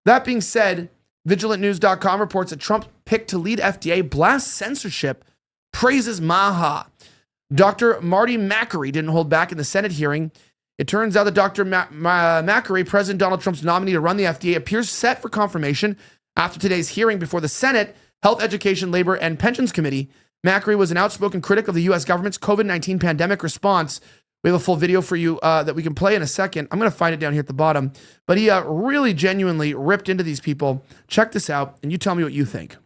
That being said, VigilantNews.com reports that Trump picked to lead FDA blasts censorship, praises Maha. Dr. Marty Makary didn't hold back in the Senate hearing. It turns out that Dr. Makary, President Donald Trump's nominee to run the FDA, appears set for confirmation after today's hearing before the Senate Health, Education, Labor, and Pensions Committee. Makary was an outspoken critic of the U.S. government's COVID-19 pandemic response. We have a full video for you that we can play in a second. I'm going to find it down here at the bottom. But he really genuinely ripped into these people. Check this out, and you tell me what you think.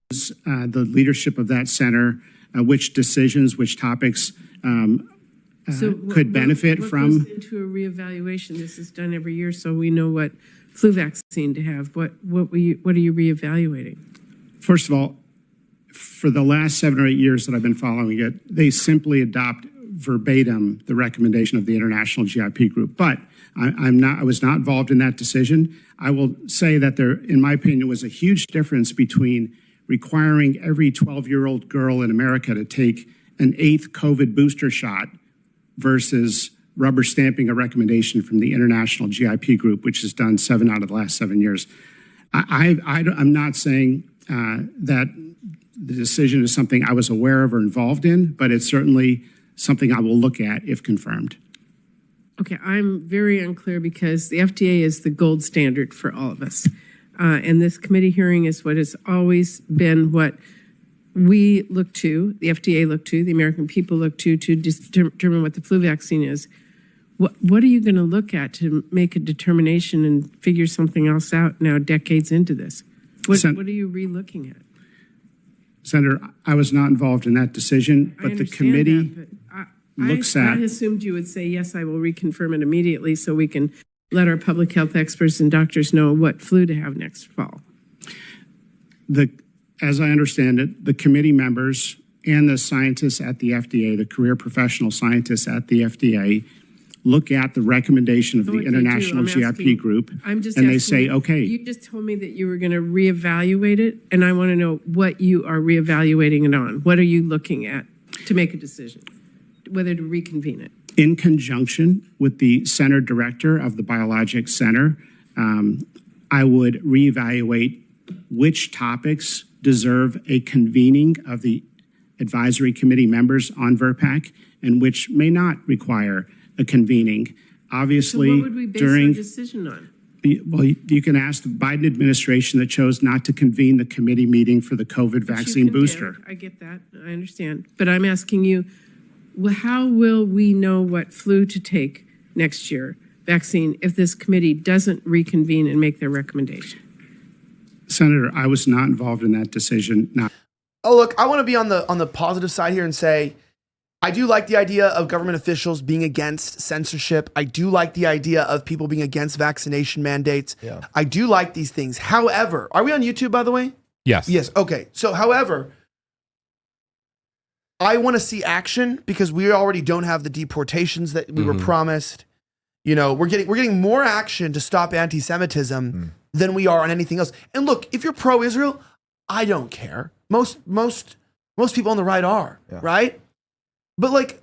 The leadership of that center, which decisions, which topics could benefit from. What goes into a reevaluation? This is done every year, so we know what flu vaccine to have. What are you reevaluating? First of all, for the last 7 or 8 years that I've been following it, they simply adopt verbatim the recommendation of the International GIP group. But I was not involved in that decision. I will say that there, in my opinion, was a huge difference between requiring every 12-year-old girl in America to take an 8th COVID booster shot versus rubber stamping a recommendation from the International GIP group, which has done 7 out of the last 7 years. I'm not saying that the decision is something I was aware of or involved in, but it's certainly something I will look at if confirmed. Okay, I'm very unclear because the FDA is the gold standard for all of us. And this committee hearing is what has always been what we look to, the FDA look to, the American people look to determine what the flu vaccine is. What are you going to look at to make a determination and figure something else out now, decades into this? What are you re-looking at? Senator, I was not involved in that decision, but the committee looks at. I assumed you would say, yes, I will reconfirm it immediately so we can let our public health experts and doctors know what flu to have next fall. As I understand it, the committee members and the scientists at the FDA, the career professional scientists at the FDA, look at the recommendation of the International GIP group, and they say, okay. You just told me that you were going to reevaluate it, and I want to know what you are reevaluating it on. What are you looking at to make a decision, whether to reconvene it? In conjunction with the center director of the Biologics Center, I would reevaluate which topics deserve a convening of the advisory committee members on VRPAC and which may not require a convening. Obviously, so what would we base our decision on? Well, you can ask the Biden administration that chose not to convene the committee meeting for the COVID vaccine booster. I get that. I understand. But I'm asking you, how will we know what flu to take next year, vaccine, if this committee doesn't reconvene and make their recommendation? Senator, I was not involved in that decision. Oh, look, I want to be on the positive side here and say, I do like the idea of government officials being against censorship. I do like the idea of people being against vaccination mandates. Yeah. I do like these things. However, are we on YouTube, by the way? Yes. Yes. Okay. So, however, I want to see action because we already don't have the deportations that we were promised. You know, we're getting more action to stop anti-Semitism than we are on anything else. And look, if you're pro-Israel, I don't care. Most people on the right are, right? But like,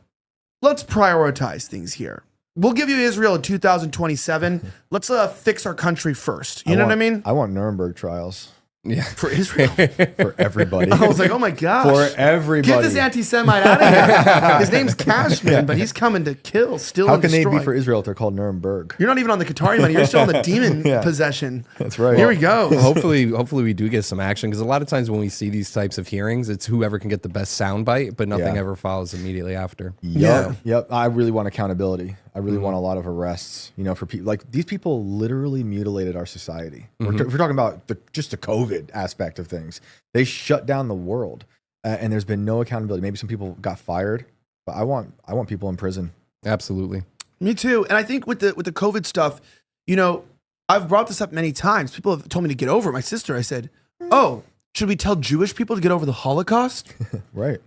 let's prioritize things here. We'll give you Israel in 2027. Let's fix our country first. You know what I mean? I want Nuremberg trials. Yeah. For Israel. For everybody. I was like, oh my gosh. For everybody. Get this anti-Semite out of here. His name's Cashman, but he's coming to kill, steal, and destroy. How can they be for Israel if they're called Nuremberg? You're not even on the Qatari money. You're still on the demon possession. That's right. Here we go. Hopefully we do get some action because a lot of times when we see these types of hearings, it's whoever can get the best soundbite, but nothing ever follows immediately after. Yep. I really want accountability. I really want a lot of arrests, you know, for people like these people literally mutilated our society. We're talking about just the COVID aspect of things. They shut down the world. and there's been no accountability. Maybe some people got fired, but I want people in prison. Absolutely. Me too. And I think with the COVID stuff, you know, I've brought this up many times. People have told me to get over it. My sister, I said, oh, should we tell Jewish people to get over the Holocaust? Right.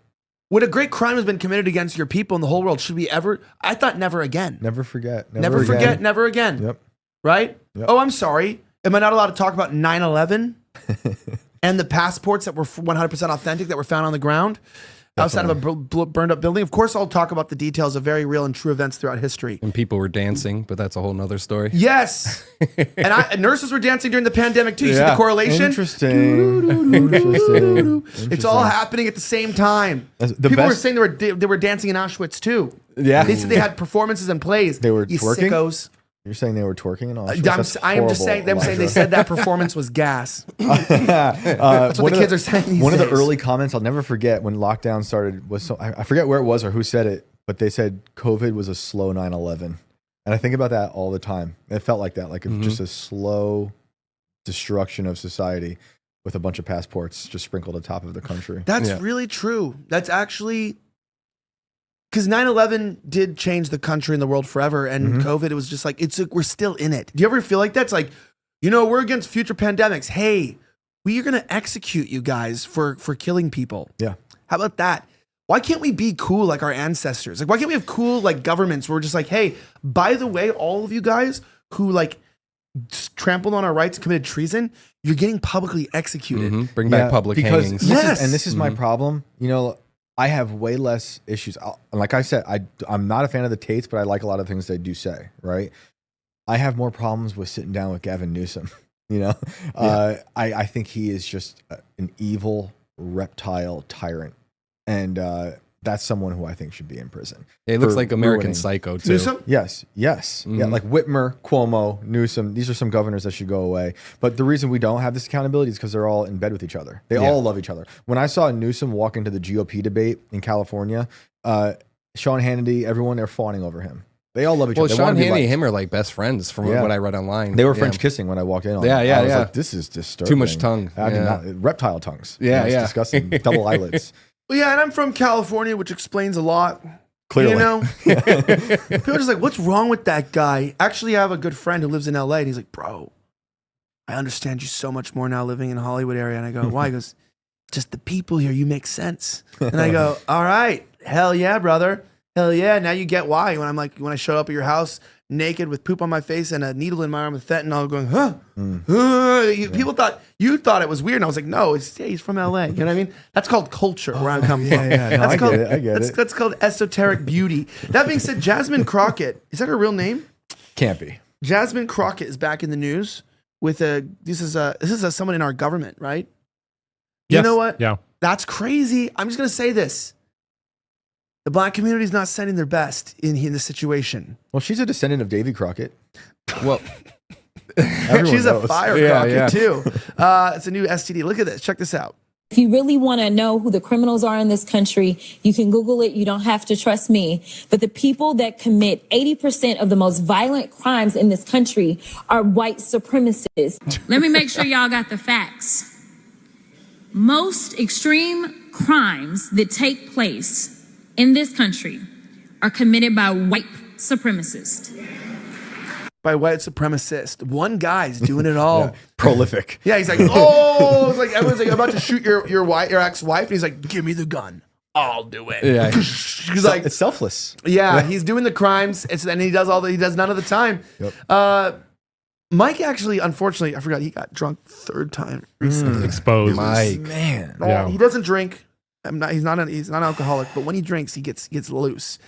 When a great crime has been committed against your people in the whole world, should we ever? I thought never again. Never forget. Never forget, never again. Yep. Right? Yep. Oh, I'm sorry. Am I not allowed to talk about 9/11 and the passports that were 100% authentic that were found on the ground outside of a burned up building? Of course, I'll talk about the details of very real and true events throughout history. And people were dancing, but that's a whole nother story. Yes. And nurses were dancing during the pandemic too. You see the correlation? Interesting. It's all happening at the same time. People were saying they were dancing in Auschwitz too. Yeah. They said they had performans and plays. They were You twerking? sickos. You're saying they were twerking and all? That's I am just saying. horrible, Them saying they Elijah. said that performance was gas. That's what the kids are saying these One of the days. early comments I'll never forget when lockdown started was I forget where it was or who said it, but they said COVID was a slow 9/11, and I think about that all the time. It felt like that, like just a slow destruction of society with a bunch of passports just sprinkled on top of the country. That's really true. That's actually because 9/11 did change the country and the world forever, and COVID, it was just like we're still in it. Do you ever feel like that? It's like, you know, we're against future pandemics. Hey, we are going to execute you guys for killing people. Yeah. How about that? Why can't we be cool like our ancestors? Like, why can't we have cool like governments where we're just like, hey, by the way, all of you guys who like trampled on our rights, committed treason, you're getting publicly executed. Bring back public hangings. This is my problem. You know, I have way less issues. Like I said, I'm not a fan of the Tates, but I like a lot of things they do say, right? I have more problems with sitting down with Gavin Newsom. You know, I think he is just an evil reptile tyrant. And that's someone who I think should be in prison. It looks like American ruining. Psycho, too. Newsom? Yes. Yeah, like Whitmer, Cuomo, Newsom. These are some governors that should go away. But the reason we don't have this accountability is because they're all in bed with each other. They all love each other. When I saw Newsom walk into the GOP debate in California, Sean Hannity, everyone, they're fawning over him. They all love each other. Well, Sean Hannity and him are like best friends from what I read online. They were French kissing when I walked in on Yeah, them. yeah, I was yeah. like, this is disturbing. Too much tongue. I did not, reptile tongues. Yeah, It's yeah. disgusting. Double eyelids. Well, yeah, and I'm from California, which explains a lot. Clearly. You know? People are just like, what's wrong with that guy? Actually, I have a good friend who lives in LA, and he's like, bro, I understand you so much more now living in the Hollywood area. And I go, why? He goes, just the people here, you make sense. And I go, all right, hell yeah, brother. Hell yeah. Now you get why. When I showed up at your house naked with poop on my face and a needle in my arm with fentanyl going, huh? People thought it was weird. And I was like, no, he's from LA. You know what I mean? That's called culture where I'm coming from. Yeah, no, I get it. That's called esoteric beauty. That being said, Jasmine Crockett, is that her real name? Can't be. Jasmine Crockett is back in the news with this is someone in our government, right? You Yes. know what? Yeah. That's crazy. I'm just going to say this. The black community is not sending their best in this situation. Well, she's a descendant of Davy Crockett. Well, She's a knows. fire Yeah, Crockett yeah. too. It's a new STD. Look at this. Check this out. If you really want to know who the criminals are in this country, you can Google it. You don't have to trust me. But the people that commit 80% of the most violent crimes in this country are white supremacists. Let me make sure y'all got the facts. Most extreme crimes that take place in this country are committed by white supremacists. By white supremacist. One guy's doing it all. Yeah. Prolific. Yeah, he's like, oh, it's like everyone's like about to shoot your ex-wife, and he's like, give me the gun. I'll do it. Yeah. He's like, It's selfless. yeah, he's doing the crimes, and he does none of the time. Yep. Mike actually, unfortunately, I forgot he got drunk third time recently. Exposed. Mike. Man. Yeah. He doesn't drink. He's not an alcoholic, but when he drinks, he gets loose.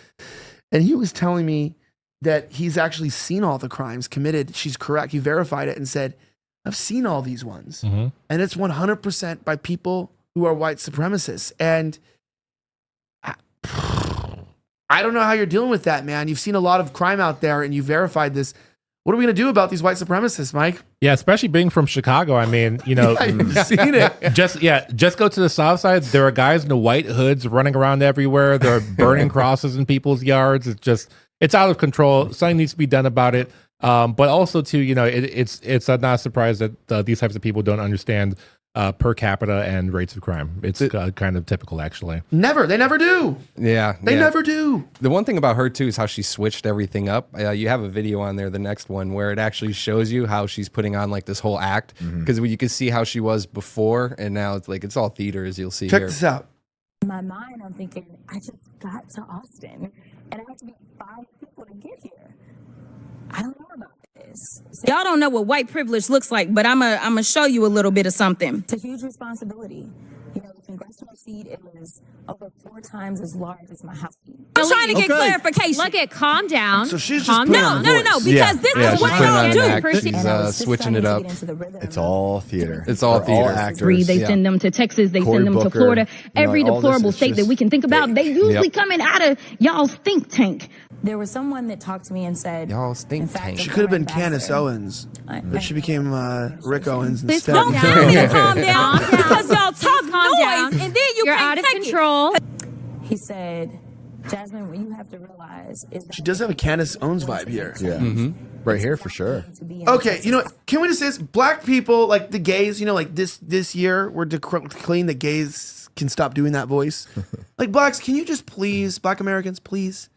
And he was telling me that he's actually seen all the crimes committed. She's correct. He verified it and said, I've seen all these ones. Mm-hmm. And it's 100% by people who are white supremacists. And I don't know how you're dealing with that, man. You've seen a lot of crime out there and you verified this. What are we going to do about these white supremacists, Mike? Yeah, especially being from Chicago. I mean, you know, Yeah, you've seen it. just go to the south side. There are guys in the white hoods running around everywhere. They're burning crosses in people's yards. It's out of control. Something needs to be done about it. But also too, you know, it's not a surprise that these types of people don't understand per capita and rates of crime. It's kind of typical, actually. They never do. Yeah. They never do. The one thing about her too is how she switched everything up. You have a video on there, the next one, where it actually shows you how she's putting on like this whole act, because you can see how she was before, and now it's like it's all theater, as you'll see Check here. this out. In my mind, I'm thinking, I just got to Austin, and I have to be 5 people to get here. I don't know about this. Y'all don't know what white privilege looks like, but I'm gonna show you a little bit of something. It's a huge responsibility. You know, the congressional seat is over 4 times as large as my house seat. I'm trying to get clarification. Look at calm down. So she's just calm putting down. on No, voice. because this Yeah, is she's what putting on y'all an do. act. She's switching it up. It's all theater. It's all They're theater. actors. They send them to Texas. They Cory send them Booker, to Florida. you know, Every all this deplorable is state that just we can think about, they usually coming out of y'all's think tank. There was someone that talked to me and said, Y'all think in fact, tank. the She could have been former Candace ambassador- Owens, but she became Rick Owens Please instead. calm Don't down. tell me to calm down Calm down. because y'all talk Calm noise, down. and then you You're can't out of take it. control. He said, Jasmine, what you have to realize is that She does have a Candace Owens vibe here. Yeah. Right here for sure. to be in Okay, you know what? Can we just say this? Black people, like the gays, you know, like this year, we're declaring that gays can stop doing that voice. Like blacks, can you just please, Black Americans, please,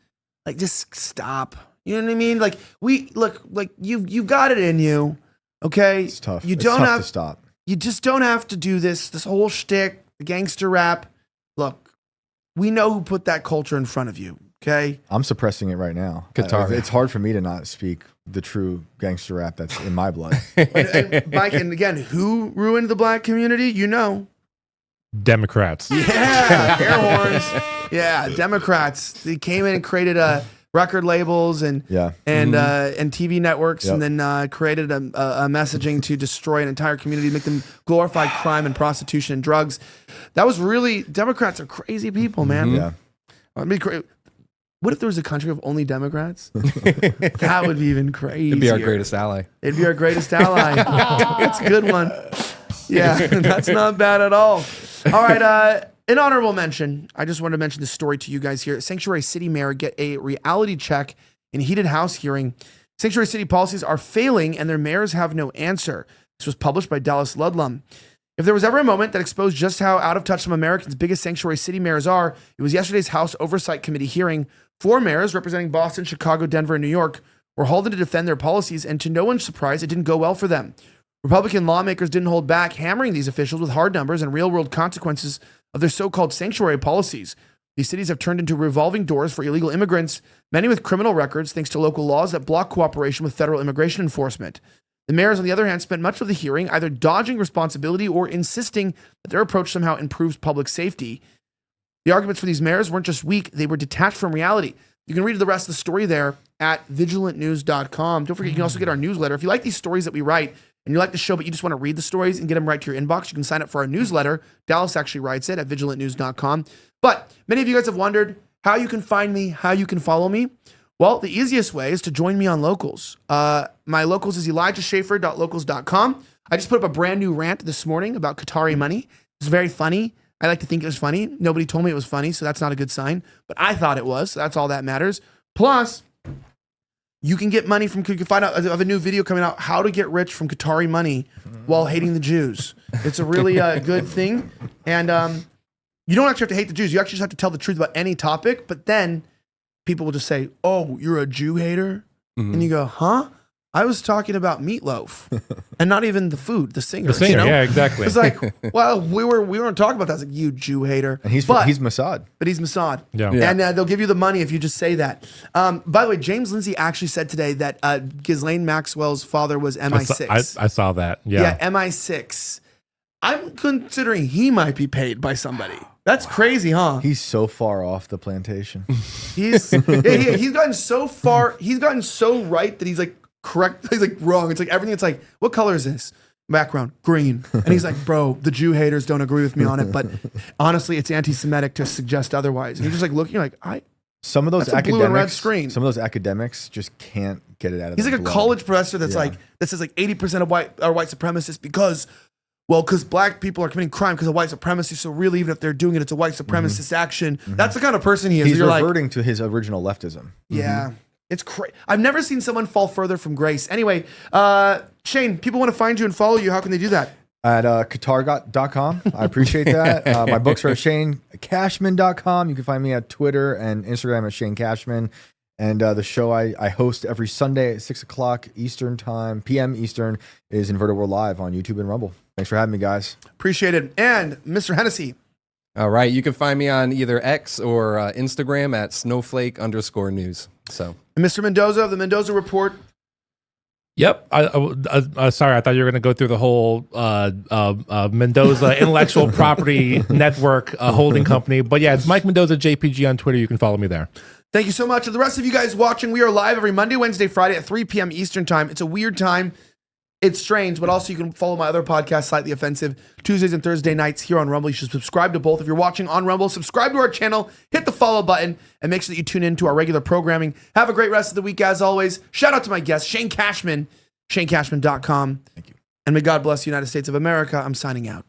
like just stop. You know what I mean? Like like you've got it in you. Okay, It's tough. You It's don't tough have to stop. You just don't have to do this whole shtick, the gangster rap. Look, we know who put that culture in front of you. Okay, I'm suppressing it right now. Qatar. It's hard for me to not speak the true gangster rap that's in my blood. and Mike, and again, who ruined the black community? You know. Democrats. Yeah, air horns. Yeah, Democrats. They came in and created record labels and TV networks, and then created a messaging to destroy an entire community, make them glorify crime and prostitution and drugs. That was really Democrats are crazy people, man. Yeah. I mean, what if there was a country of only Democrats? That would be even crazy. It'd be our greatest ally. It'd be our greatest ally. That's a good one. Yeah, that's not bad at all. All right, an honorable mention. I just wanted to mention this story to you guys here. Sanctuary City mayor get a reality check in heated House hearing. Sanctuary City policies are failing and their mayors have no answer. This was published by Dallas Ludlum. If there was ever a moment that exposed just how out of touch some Americans' biggest sanctuary city mayors are, it was yesterday's House Oversight Committee hearing. 4 mayors representing Boston, Chicago, Denver, and New York were hauled in to defend their policies, and to no one's surprise, it didn't go well for them. Republican lawmakers didn't hold back, hammering these officials with hard numbers and real-world consequences of their so-called sanctuary policies. These cities have turned into revolving doors for illegal immigrants, many with criminal records, thanks to local laws that block cooperation with federal immigration enforcement. The mayors, on the other hand, spent much of the hearing either dodging responsibility or insisting that their approach somehow improves public safety. The arguments for these mayors weren't just weak, they were detached from reality. You can read the rest of the story there at vigilantnews.com. Don't forget, you can also get our newsletter. If you like these stories that we write and you like the show, but you just want to read the stories and get them right to your inbox, you can sign up for our newsletter. Dallas actually writes it at vigilantnews.com. But many of you guys have wondered how you can find me, how you can follow me. Well, the easiest way is to join me on Locals. My Locals is elijahschaefer.locals.com. I just put up a brand new rant this morning about Qatari money. It's very funny. I like to think it was funny. Nobody told me it was funny, so that's not a good sign. But I thought it was, so that's all that matters. Plus, you can get money from, you can find out of a new video coming out, how to get rich from Qatari money while hating the Jews. It's a really good thing. And you don't actually have to hate the Jews. You actually just have to tell the truth about any topic. But then people will just say, oh, you're a Jew hater? And you go, huh? I was talking about Meatloaf and not even the food, the singer. The singer, you know? yeah, exactly. It's like, well, we weren't talking about that. It's like, you Jew hater. And he's Mossad. But he's Mossad. Yeah. And they'll give you the money if you just say that. By the way, James Lindsay actually said today that Ghislaine Maxwell's father was MI6. I saw that. Yeah. MI6. I'm considering he might be paid by somebody. That's crazy, huh? He's so far off the plantation. He's gotten so far. He's gotten so right that he's like correct. He's like wrong. It's like everything. It's like, what color is this? Background green. And he's like, bro, the Jew haters don't agree with me on it. But honestly, it's anti-Semitic to suggest otherwise. And you're just like looking, you're like, some of those that's a blue and red screen. Some of those academics just can't get it out of He's their like a blood. college professor that says like 80% of white supremacists because black people are committing crime because of white supremacy. So really, even if they're doing it, it's a white supremacist action. That's the kind of person he is. He's You're reverting to his original leftism. Yeah. It's crazy. I've never seen someone fall further from grace. Anyway, Shane, people want to find you and follow you. How can they do that? at Qatar.com. I appreciate that. My books are at ShaneCashman.com. You can find me at Twitter and Instagram at Shane Cashman. And the show I host every Sunday at 6 o'clock Eastern time, PM Eastern, is Inverted World Live on YouTube and Rumble. Thanks for having me, guys. Appreciate it. And Mr. Hennessy. All right. You can find me on either X or Instagram at snowflake_news. So, And Mr. Mendoza of the Mendoza Report. Yep. Sorry, I thought you were going to go through the whole Mendoza Intellectual Property Network holding company. But yeah, it's Mike Mendoza JPG on Twitter. You can follow me there. Thank you so much. And the rest of you guys watching, we are live every Monday, Wednesday, Friday at 3 p.m. Eastern time. It's a weird time. It's strange, but also you can follow my other podcast, Slightly Offensive, Tuesdays and Thursday nights here on Rumble. You should subscribe to both. If you're watching on Rumble, subscribe to our channel, hit the follow button, and make sure that you tune in to our regular programming. Have a great rest of the week, as always. Shout out to my guest, Shane Cashman, ShaneCashman.com. Thank you. And may God bless the United States of America. I'm signing out.